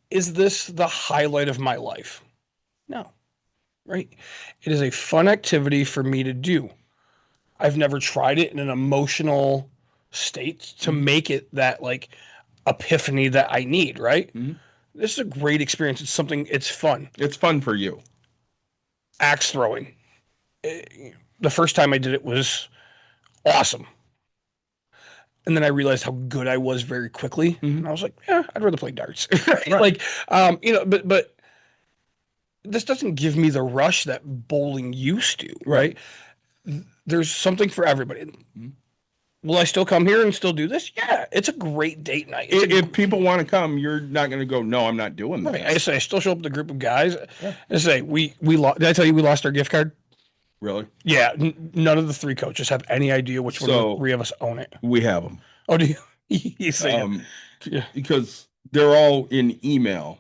Is this the highlight of my life? No. right? It is a fun activity for me to do. I've never tried it in an emotional state to make it that like epiphany that I need, right? Mm-hmm. This is a great experience. It's fun. It's fun for you. Axe throwing. The first time I did it was awesome. And then I realized how good I was very quickly. Mm-hmm. And I was like, yeah, I'd rather play darts. Right? Right. Like, but this doesn't give me the rush that bowling used to, right? There's something for everybody. Mm-hmm. Will I still come here and still do this? Yeah, it's a great date night. If people want to come, you're not going to go, no, I'm not doing that. Right. I still show up with a group of guys and say, did I tell you we lost our gift card? Really? Yeah. None of the 3 coaches have any idea which one of the 3 of us own it. We have them. Oh, do you? You say because they're all in email.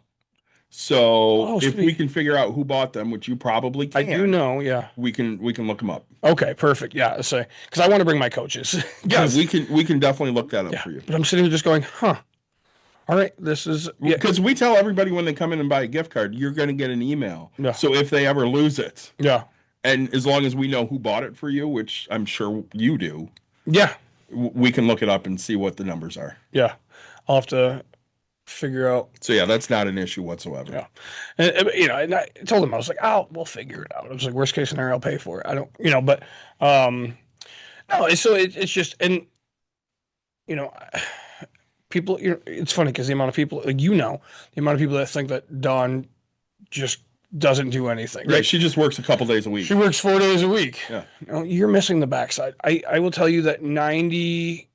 So if we can figure out who bought them, which you probably can, I do know, yeah, we can look them up. Okay, perfect. Yeah, so because I want to bring my coaches. Yeah, we can definitely look that up for you. But I'm sitting here just going, huh? All right, this is because we tell everybody when they come in and buy a gift card, you're going to get an email. Yeah. So if they ever lose it, yeah, and as long as we know who bought it for you, which I'm sure you do, yeah, we can look it up and see what the numbers are. Yeah, I'll have to figure out. So yeah, that's not an issue whatsoever. Yeah, and I told him, I was like, "Oh, we'll figure it out." I was like, "Worst case scenario, I'll pay for it." I don't, but no. So it's just, and people. It's funny because the amount of people, like the amount of people that think that Dawn just doesn't do anything. Right, she just works a couple days a week. She works 4 days a week. Yeah, you're missing the backside. I will tell you that 90.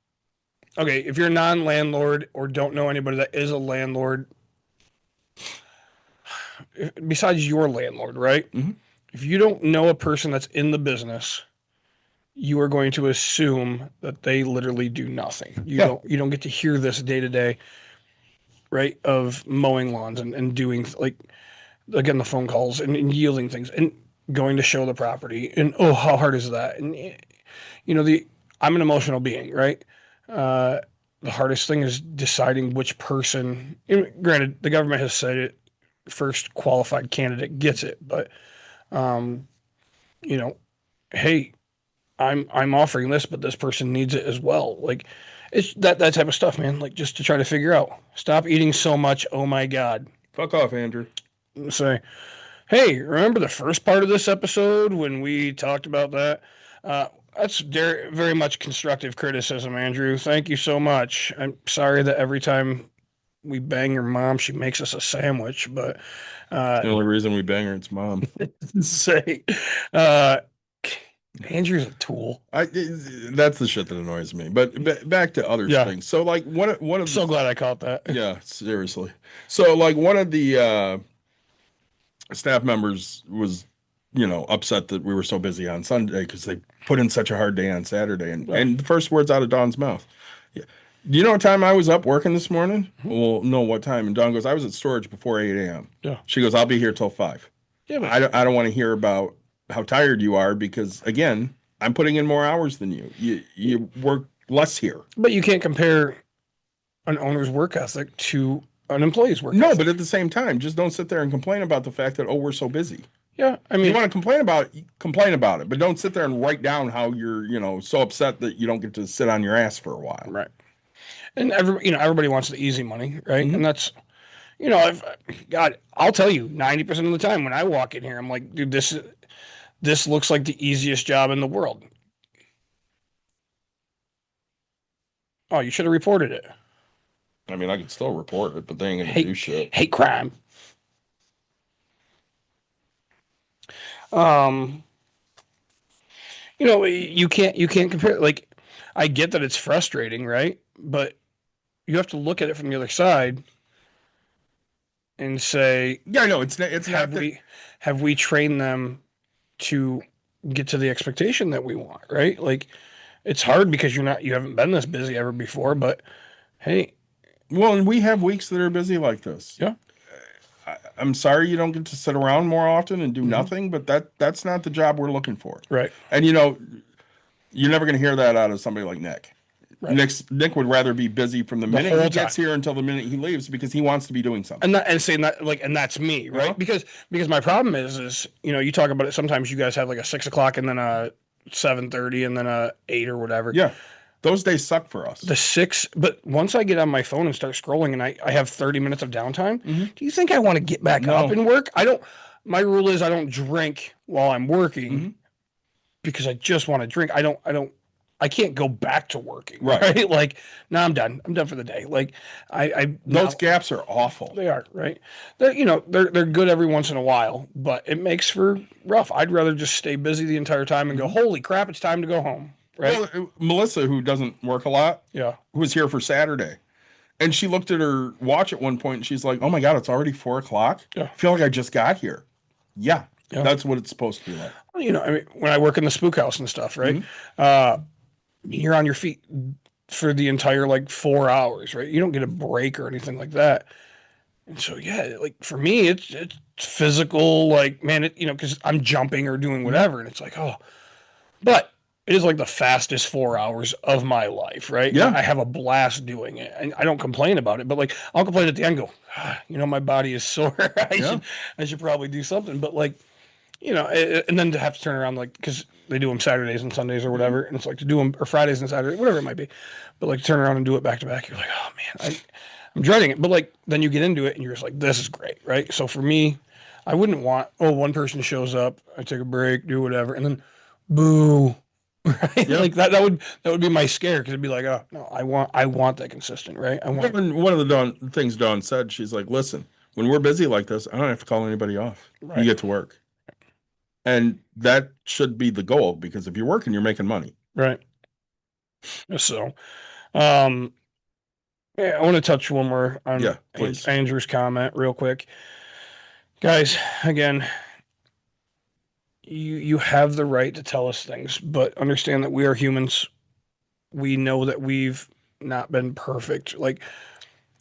Okay, if you're a non-landlord or don't know anybody that is a landlord, besides your landlord, right? Mm-hmm. If you don't know a person that's in the business, you are going to assume that they literally do nothing. You don't get to hear this day to day, right? Of mowing lawns and doing like again the phone calls and yielding things and going to show the property and how hard is that? And I'm an emotional being, right? The hardest thing is deciding which person. Granted, the government has said it. First qualified candidate gets it, but hey, I'm offering this, but this person needs it as well. Like it's that type of stuff, man. Like just to try to figure out. Stop eating so much. Oh my God. Fuck off, Andrew. Say, hey, remember the first part of this episode when we talked about that? That's very much constructive criticism, Andrew. Thank you so much. I'm sorry that every time we bang your mom, she makes us a sandwich, but the only reason we bang her, it's mom. Say, Andrew's a tool. That's the shit that annoys me. But back to other things. So like one of so glad I caught that. Yeah, seriously. So like one of the staff members was upset that we were so busy on Sunday because they put in such a hard day on Saturday. And the first words out of Dawn's mouth. Yeah. Do you know what time I was up working this morning? Mm-hmm. Well, no, what time? And Dawn goes, I was at storage before 8 a.m. Yeah. She goes, I'll be here till 5. Yeah, but I don't want to hear about how tired you are because, again, I'm putting in more hours than you. You work less here. But you can't compare an owner's work ethic to an employee's work ethic. No, but at the same time, just don't sit there and complain about the fact that, we're so busy. Yeah, I mean, you want to complain about it, but don't sit there and write down how you're, so upset that you don't get to sit on your ass for a while. Right. And everybody wants the easy money, right? Mm-hmm. And that's, I'll tell you, 90% of the time when I walk in here, I'm like, dude, this looks like the easiest job in the world. Oh, you should have reported it. I mean, I could still report it, but they ain't gonna do shit. Hate crime. You can't compare. Like, I get that it's frustrating, right? But you have to look at it from the other side and say, yeah, no, it's not. Have we trained them to get to the expectation that we want, right? Like, it's hard because you haven't been this busy ever before, but hey. Well, and we have weeks that are busy like this. Yeah. I'm sorry you don't get to sit around more often and do nothing, but that's not the job we're looking for. Right. And you're never going to hear that out of somebody like Nick. Right. Nick would rather be busy from the minute whole he gets time. here until the minute he leaves because he wants to be doing something. And saying that, like, and that's me, right? Uh-huh. Because my problem is, you talk about it. Sometimes you guys have like a 6 o'clock and then a 7:30 and then a 8 or whatever. Yeah. Those days suck for us. The 6, but once I get on my phone and start scrolling and I have 30 minutes of downtime, do you think I want to get back up and work? My rule is I don't drink while I'm working because I just want to drink. I can't go back to working. Right? Like, no, I'm done. I'm done for the day. Like, those gaps are awful. They are, right? They're good every once in a while, but it makes for rough. I'd rather just stay busy the entire time and go, holy crap, it's time to go home. Right? Well, Melissa, who doesn't work a lot, who was here for Saturday, and she looked at her watch at one point and she's like, oh my God, it's already 4 o'clock. Yeah. I feel like I just got here. Yeah. That's what it's supposed to be like. I mean, when I work in the spook house and stuff, right? You're on your feet for the entire 4 hours, right? You don't get a break or anything like that. And so, like for me, it's physical, man, because I'm jumping or doing whatever. And it's like, oh, but it is like the fastest 4 hours of my life, right? Yeah. I have a blast doing it. And I don't complain about it, but I'll complain at the end, go, my body is sore. I should probably do something. But and then to have to turn around, because they do them Saturdays and Sundays or whatever. And it's like to do them, or Fridays and Saturdays, whatever it might be. But turn around and do it back to back. You're like, oh man, I'm dreading it. But then you get into it and you're just like, this is great, right? So for me, I wouldn't want, one person shows up, I take a break, do whatever, and then boo. Right? Yeah. That would be my scare, because it'd be like, oh no, I want that consistent, right? One of the things Dawn said, she's like, listen, when we're busy like this, I don't have to call anybody off. Right. You get to work. And that should be the goal, because if you're working, you're making money. Right. So, I want to touch one more on Andrew's comment real quick. Guys, again, you have the right to tell us things, but understand that we are humans. We know that we've not been perfect.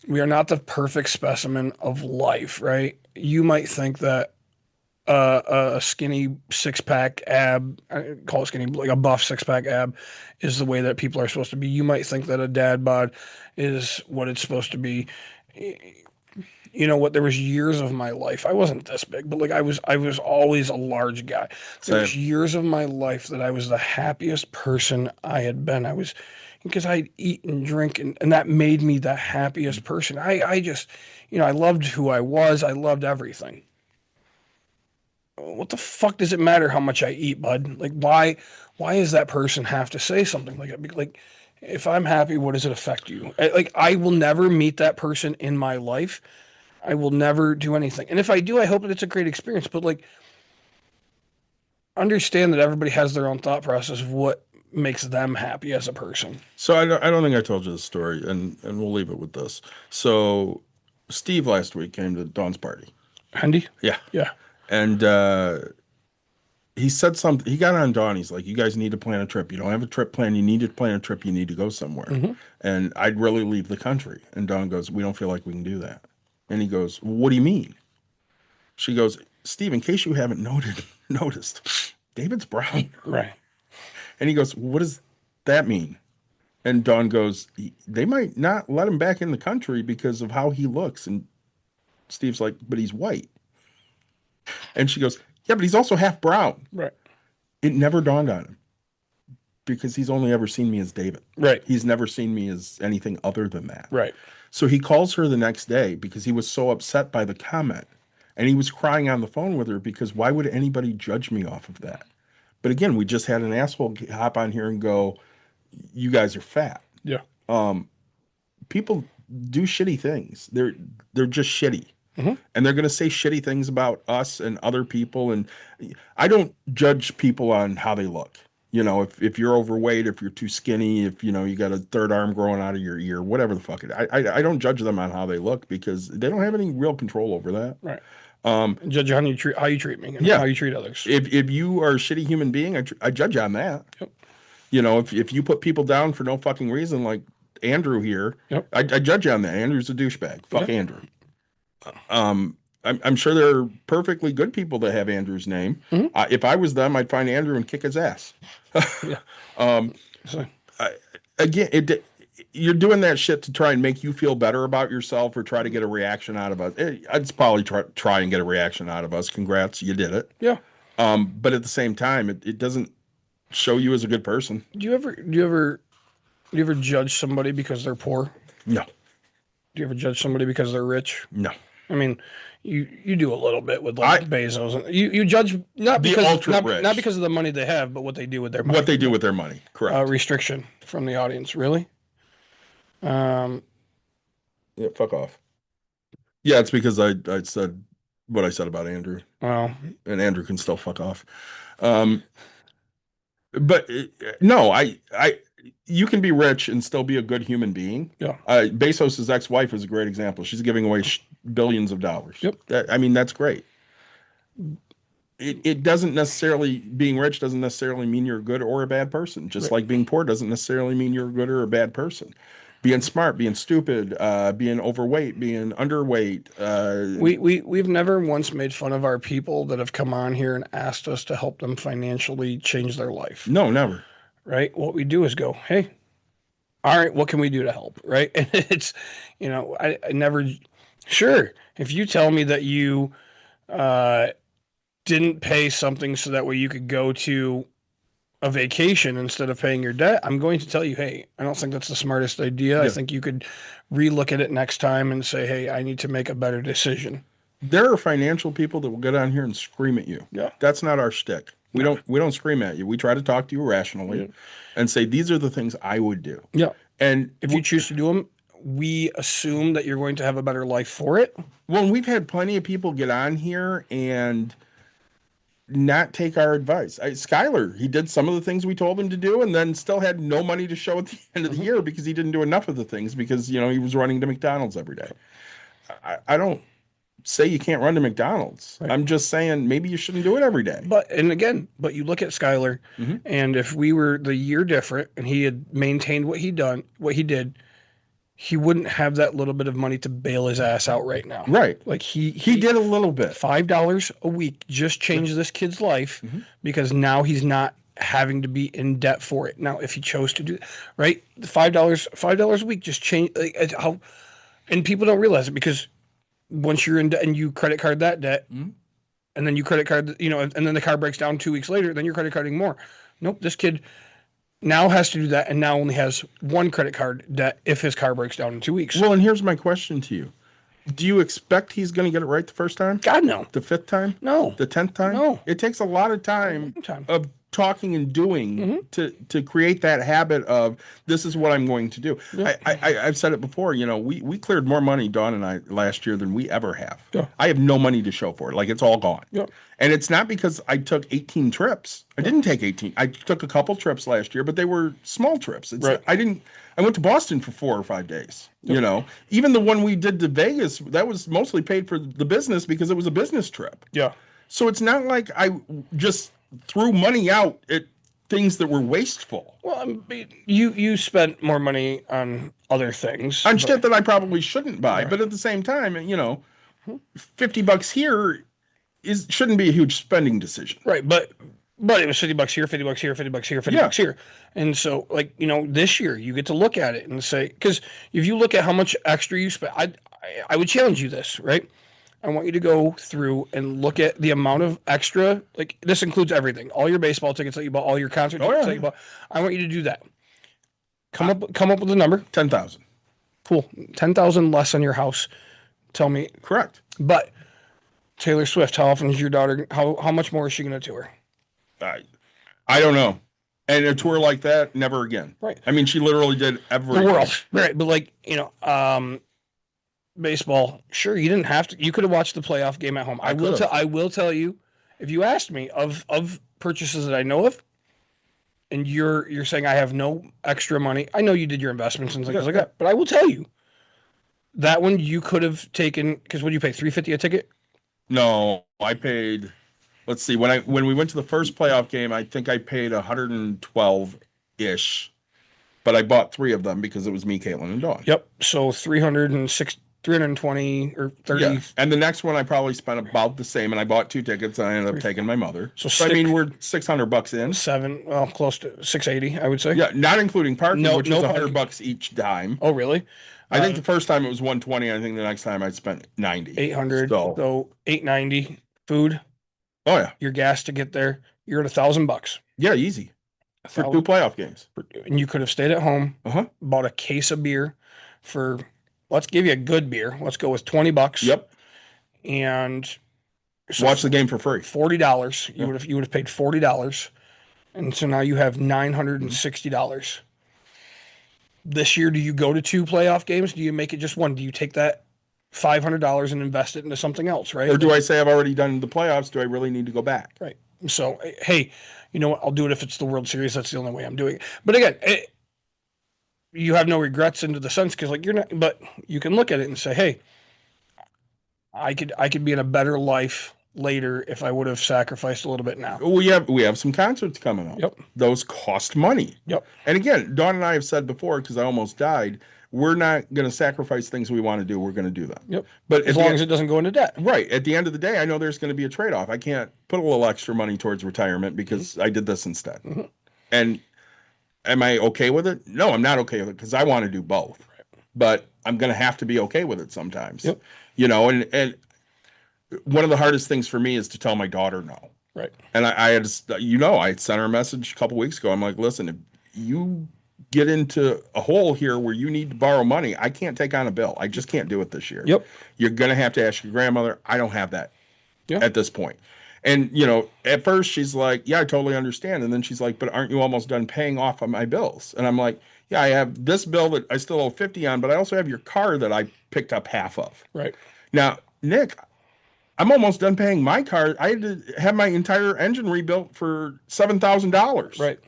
We are not the perfect specimen of life, right? You might think that a skinny six-pack ab, I call it skinny, like a buff six-pack ab, is the way that people are supposed to be. You might think that a dad bod is what it's supposed to be. You know what? There was years of my life, I wasn't this big, but I was always a large guy. There was years of my life that I was the happiest person I had been. Because I'd eat and drink, and that made me the happiest person. I just, I loved who I was. I loved everything. What the fuck does it matter how much I eat, bud? Why does that person have to say something like that? If I'm happy, what does it affect you? I will never meet that person in my life. I will never do anything. And if I do, I hope that it's a great experience. But understand that everybody has their own thought process of what makes them happy as a person. So I don't think I told you the story, and we'll leave it with this. So Steve last week came to Dawn's party. Andy? Yeah. Yeah. And he said something. He got on Dawn. He's like, you guys need to plan a trip. You don't have a trip planned. You need to plan a trip. You need to go somewhere. Mm-hmm. And I'd really leave the country. And Dawn goes, we don't feel like we can do that. And he goes, well, what do you mean? She goes, Steve, in case you haven't noticed, David's brown. Right. And he goes, what does that mean? And Dawn goes, they might not let him back in the country because of how he looks. And Steve's like, but he's white. And she goes, yeah, but he's also half brown. Right. It never dawned on him, because he's only ever seen me as David. Right. He's never seen me as anything other than that. Right. So he calls her the next day because he was so upset by the comment. And he was crying on the phone with her because why would anybody judge me off of that? But again, we just had an asshole hop on here and go, you guys are fat. Yeah. People do shitty things. They're just shitty. Mm-hmm. And they're going to say shitty things about us and other people. And I don't judge people on how they look. If you're overweight, if you're too skinny, if, you got a third arm growing out of your ear, whatever the fuck. I don't judge them on how they look, because they don't have any real control over that. Right. Judge how you treat me and how you treat others. If you are a shitty human being, I judge on that. Yep. If you put people down for no fucking reason, like Andrew here, yep. I judge on that. Andrew's a douchebag. Fuck Andrew. I'm sure there are perfectly good people that have Andrew's name. Mm-hmm. If I was them, I'd find Andrew and kick his ass. again, you're doing that shit to try and make you feel better about yourself or try to get a reaction out of us. I'd probably try and get a reaction out of us. Congrats, you did it. Yeah. But at the same time, it doesn't show you as a good person. Do you ever judge somebody because they're poor? No. Do you ever judge somebody because they're rich? No. I mean, you do a little bit with like Bezos, and you judge not The because ultra rich. not because of the money they have, but what they do with their money. What they do with their money, correct? Restriction from the audience, really. Yeah, fuck off. Yeah, it's because I said what I said about Andrew. Well, and Andrew can still fuck off. But no, you can be rich and still be a good human being. Yeah. Bezos' ex-wife is a great example. She's giving away billions of dollars. Yep. That's great. It doesn't necessarily, being rich doesn't necessarily mean you're a good or a bad person. Just like being poor doesn't necessarily mean you're a good or a bad person. Being smart, being stupid, being overweight, being underweight. We've never once made fun of our people that have come on here and asked us to help them financially change their life. No, never. Right? What we do is go, hey, all right, what can we do to help? Right? And it's, I never, sure, if you tell me that you didn't pay something so that way you could go to a vacation instead of paying your debt, I'm going to tell you, hey, I don't think that's the smartest idea. Yeah. I think you could relook at it next time and say, hey, I need to make a better decision. There are financial people that will get on here and scream at you. Yeah. That's not our shtick. We don't scream at you. We try to talk to you rationally and say, these are the things I would do. Yeah. And if you choose to do them, we assume that you're going to have a better life for it. Well, we've had plenty of people get on here and not take our advice. Skyler, he did some of the things we told him to do and then still had no money to show at the end of the year because he didn't do enough of the things because, he was running to McDonald's every day. I don't say you can't run to McDonald's. Right. I'm just saying maybe you shouldn't do it every day. But you look at Skyler, and if we were the year different and he had maintained what he did, he wouldn't have that little bit of money to bail his ass out right now. Right. Like he did a little bit. $5 a week just changed this kid's life because now he's not having to be in debt for it. Now, if he chose to do right, the $5 a week just changed how, and people don't realize it because once you're in debt and you credit card that debt, and then you credit card, and then the car breaks down 2 weeks later, then you're credit carding more. Nope, this kid now has to do that and now only has one credit card debt if his car breaks down in 2 weeks. Well, and here's my question to you. Do you expect he's going to get it right the first time? God, no. The 5th time? No. The 10th time? No. It takes a lot of time of talking and doing to create that habit of this is what I'm going to do. Yeah. I've said it before, we cleared more money, Dawn and I, last year than we ever have. Yeah. I have no money to show for it. Like it's all gone. Yeah. And it's not because I took 18 trips. I didn't take 18. I took a couple trips last year, but they were small trips. Right. I went to Boston for 4 or 5 days. Yep. Even the one we did to Vegas, that was mostly paid for the business because it was a business trip. Yeah. So it's not like I just threw money out at things that were wasteful. Well, you spent more money on other things. On shit that I probably shouldn't buy. Right. But at the same time, $50 here shouldn't be a huge spending decision. Right, but it was $50 here, $50 here, $50 here, $50 here. And so, this year you get to look at it and say, because if you look at how much extra you spent, I would challenge you this, right? I want you to go through and look at the amount of extra, this includes everything, all your baseball tickets that you bought, all your concert tickets that you bought. I want you to do that. Come up with a number. 10,000. Cool. 10,000 less on your house. Tell me. Correct. But Taylor Swift, how often is your daughter, how much more is she going to tour? I don't know. And a tour like that, never again. Right. I mean, she literally did everything. The world. Right. But baseball, sure, you didn't have to. You could have watched the playoff game at home. I will tell you, if you asked me of purchases that I know of, and you're saying I have no extra money. I know you did your investments and things like that, but I will tell you that one you could have taken, because what do you pay, $350 a ticket? No, I paid. Let's see. When we went to the first playoff game, I think I paid $112-ish, but I bought 3 of them because it was me, Caitlin, and Dawn. Yep. So $360 $320 or $30. Yeah. And the next one I probably spent about the same, and I bought 2 tickets, and I ended up taking my mother. So I mean, we're $600 in. Well, close to $680, I would say. Yeah, not including parking, No- which no was parking. $100 each time. Oh, really? I think the first time it was 120. I think the next time I spent 90. 800. So, So $890. Food, oh yeah, your gas to get there. You're at $1,000. yeah, easy for 2 playoff games. And you could have stayed at home, Uh-huh. bought a case of beer for, let's give you a good beer. Let's go with $20. Yep. And so Watch the game for free. $40. You would have paid $40. And so now you have $960. This year, do you go to 2 playoff games? Do you make it just one? Do you take that $500 and invest it into something else, right? Or do I say I've already done the playoffs? Do I really need to go back? Right. So, hey, you know what? I'll do it if it's the World Series. That's the only way I'm doing it. But again, you have no regrets into the sense because, like, you're not. But you can look at it and say, hey, I could be in a better life later if I would have sacrificed a little bit now. We have some concerts coming up. Yep. Those cost money. Yep. And again, Dawn and I have said before, because I almost died, we're not going to sacrifice things we want to do. We're going to do them. Yep. But As long as it doesn't go into debt. Right. At the end of the day, I know there's going to be a trade-off. I can't put a little extra money towards retirement because I did this instead. Mm-hmm. And am I okay with it? No, I'm not okay with it because I want to do both. Right. But I'm going to have to be okay with it sometimes. Yep. You know, and one of the hardest things for me is to tell my daughter no. Right. And I had, I had sent her a message a couple weeks ago. I'm like, listen, if you get into a hole here where you need to borrow money, I can't take on a bill. I just can't do it this year. Yep. You're going to have to ask your grandmother. I don't have that at this point. And, at first she's like, yeah, I totally understand. And then she's like, but aren't you almost done paying off on my bills? And I'm like, yeah, I have this bill that I still owe 50 on, but I also have your car that I picked up half of. Right. Now, Nick, I'm almost done paying my car. I had to have my entire engine rebuilt for $7,000. Right.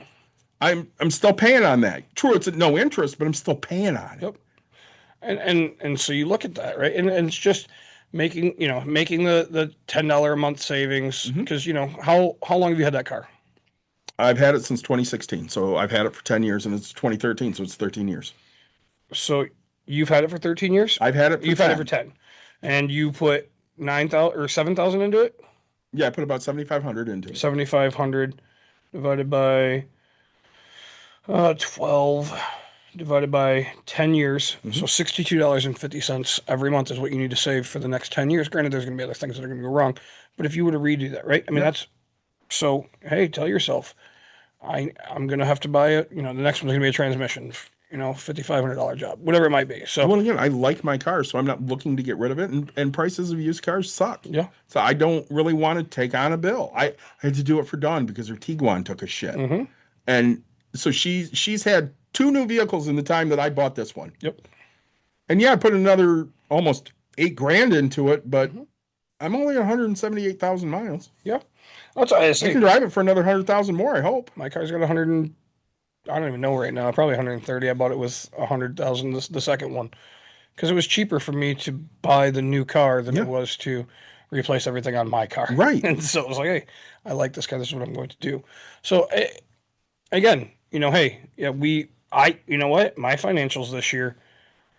I'm still paying on that. True, it's at no interest, but I'm still paying on it. Yep. And so you look at that, right? And it's just making the $10 a month savings because how long have you had that car? I've had it since 2016, so I've had it for 10 years, and it's 2013, so it's 13 years. So you've had it for 13 years? I've had it. You've had it for 10, and you put 9,000 or 7,000 into it. Yeah, I put about 7,500 into it. 7,500 divided by 12 divided by 10 years. So $62.50 every month is what you need to save for the next 10 years. Granted, there's going to be other things that are going to go wrong, but if you were to redo that, right? I mean, that's so. Hey, tell yourself, I'm going to have to buy it. The next one's going to be a transmission. $5,500 job, whatever it might be. So, well, again, I like my car, so I'm not looking to get rid of it. And prices of used cars suck. Yeah. So I don't really want to take on a bill. I had to do it for Dawn because her Tiguan took a shit. Mm-hmm. And so she's had 2 new vehicles in the time that I bought this one. Yep. And yeah, I put another almost $8,000 into it, but I'm only 178,000 miles. Yeah. That's what I say. I can drive it for another 100,000 more, I hope. My car's got 100. I don't even know right now. Probably 130. I bought it with 100,000. The second one, because it was cheaper for me to buy the new car than it was to replace everything on my car. Right. And so it was like, hey, I like this car. This is what I'm going to do. So again, hey, yeah, you know what? My financials this year,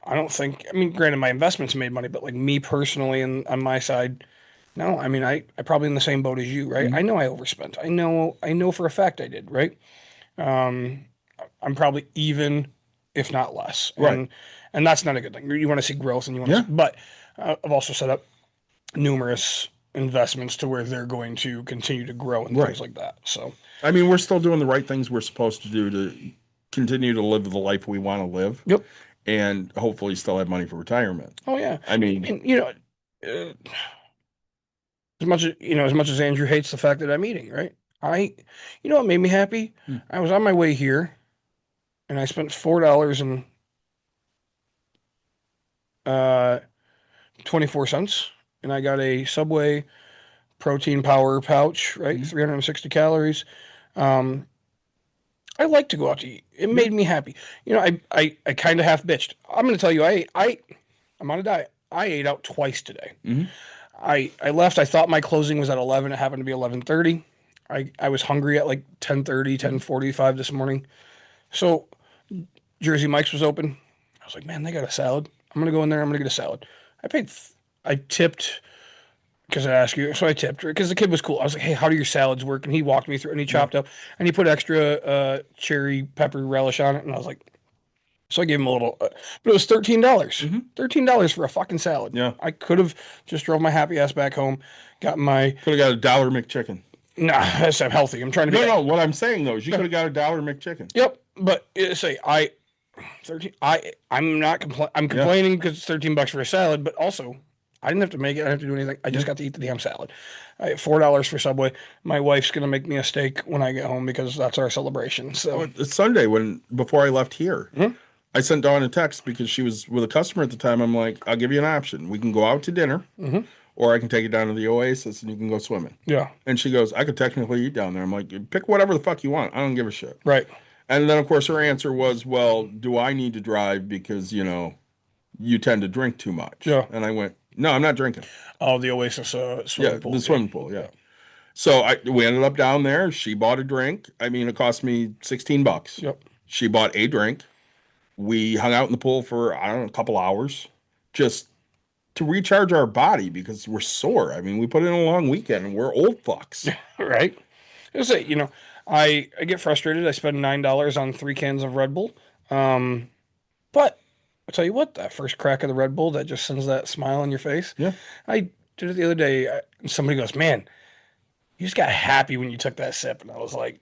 I don't think. I mean, granted, my investments made money, but like me personally, and on my side, no. I mean, I probably in the same boat as you, right? Mm-hmm. I know I overspent. I know for a fact I did, right? I'm probably even, if not less. Right. And that's not a good thing. You want to see growth and you want to but I've also set up numerous investments to where they're going to continue to grow and things like that. So, I mean, we're still doing the right things we're supposed to do to continue to live the life we want to live. Yep. And hopefully still have money for retirement. Oh yeah. I mean, as much as Andrew hates the fact that I'm eating, right? What made me happy? I was on my way here and I spent $4 and 24 cents, and I got a Subway protein power pouch, right? 360 calories. I like to go out to eat. It made me happy. I kind of half bitched. I'm going to tell you, I'm on a diet. I ate out twice today. Mm-hmm. I left. I thought my closing was at 11. It happened to be 11:30. I was hungry at like 10:30, 10:45 this morning. So Jersey Mike's was open. I was like, man, they got a salad. I'm going to go in there. I'm going to get a salad. I tipped because I asked you, so I tipped her because the kid was cool. I was like, hey, how do your salads work? And he walked me through and he chopped up and he put extra cherry pepper relish on it. And I was like, so I gave him a little, but it was $13. $13 for a fucking salad. Yeah. I could have just drove my happy ass back home, got my. Could have got $1 McChicken. Nah, I'm healthy. I'm trying to be. No, what I'm saying though is you could have got $1 McChicken. Yep, but I'm not I'm complaining because it's $13 for a salad, but also I didn't have to make it. I didn't have to do anything. I just got to eat the damn salad. I $4 for Subway. My wife's gonna make me a steak when I get home because that's our celebration. So it's Sunday before I left here. I sent Dawn a text because she was with a customer at the time. I'm like, I'll give you an option. We can go out to dinner, or I can take you down to the Oasis and you can go swimming. Yeah. And she goes, I could technically eat down there. I'm like, pick whatever the fuck you want. I don't give a shit. Right. And then, of course, her answer was, well, do I need to drive because, you tend to drink too much? Yeah. And I went, no, I'm not drinking. Oh, the Oasis swimming pool. The swimming pool, yeah. So we ended up down there. She bought a drink. I mean, it cost me $16. Yep. She bought a drink. We hung out in the pool for, I don't know, a couple hours just to recharge our body because we're sore. I mean, we put in a long weekend and we're old fucks. Right. I say, I get frustrated. I spend $9 on 3 cans of Red Bull. But I'll tell you what, that first crack of the Red Bull that just sends that smile on your face. Yeah. I did it the other day. And somebody goes, man, you just got happy when you took that sip. And I was like,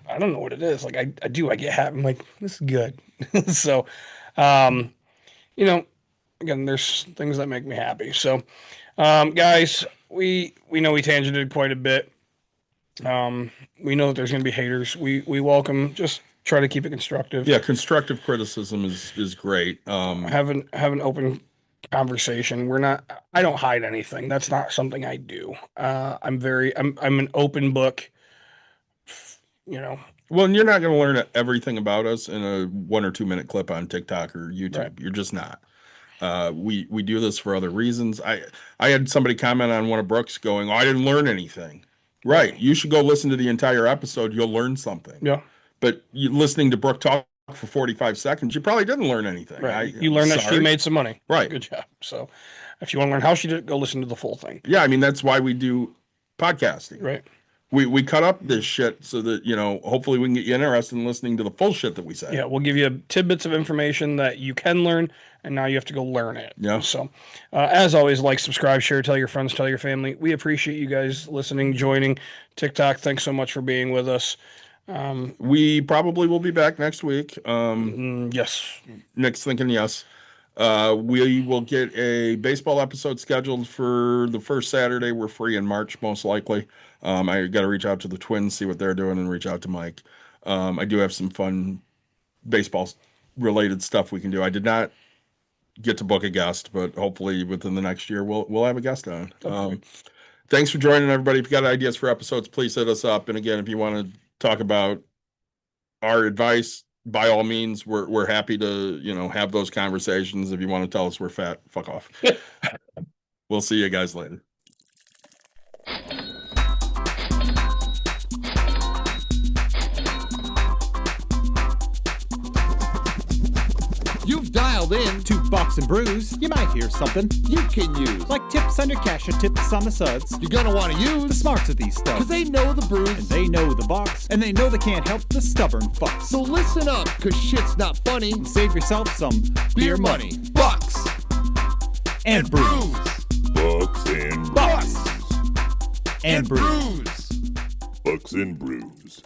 I don't know what it is. Like, I do. I get happy. I'm like, this is good. So, again, there's things that make me happy. So, guys, we know we tangented quite a bit. We know that there's going to be haters. We welcome, just try to keep it constructive. Yeah, constructive criticism is great. Have an open conversation. I don't hide anything. That's not something I do. I'm an open book. Well, and you're not going to learn everything about us in a 1 or 2 minute clip on TikTok or YouTube. Right. You're just not. We do this for other reasons. I had somebody comment on one of Brooks going, I didn't learn anything. Right. You should go listen to the entire episode. You'll learn something. Yeah. But listening to Brooke talk for 45 seconds, you probably didn't learn anything. Right. You learned that she made some money. Right. Good job. So if you want to learn how she did it, go listen to the full thing. Yeah. I mean, that's why we do podcasting. Right. We cut up this shit so that, hopefully we can get you interested in listening to the full shit that we say. Yeah, we'll give you tidbits of information that you can learn, and now you have to go learn it. Yeah. So, as always, like, subscribe, share, tell your friends, tell your family. We appreciate you guys listening, joining. TikTok, thanks so much for being with us. We probably will be back next week. Yes. Nick's thinking yes. We will get a baseball episode scheduled for the first Saturday. We're free in March, most likely. I got to reach out to the Twins, see what they're doing, and reach out to Mike. I do have some fun baseball-related stuff we can do. I did not get to book a guest, but hopefully within the next year we'll have a guest on. Thanks for joining, everybody. If you got ideas for episodes, please hit us up. And again, if you want to talk about our advice, by all means, we're happy to have those conversations. If you want to tell us we're fat, fuck off. We'll see you guys later. You've dialed in. To Bucks and Brews, you might hear something You can use. like tips on your cash or tips on the suds. You're gonna want to The use. smarts of these stuff. Because they know the brews. And they know the Bucks, and they know they can't help the stubborn fucks. So listen up, because shit's not funny. Save yourself some Beer money. Bucks. and brews. Bucks and Bucks and brews. Brews. Bucks and Brews.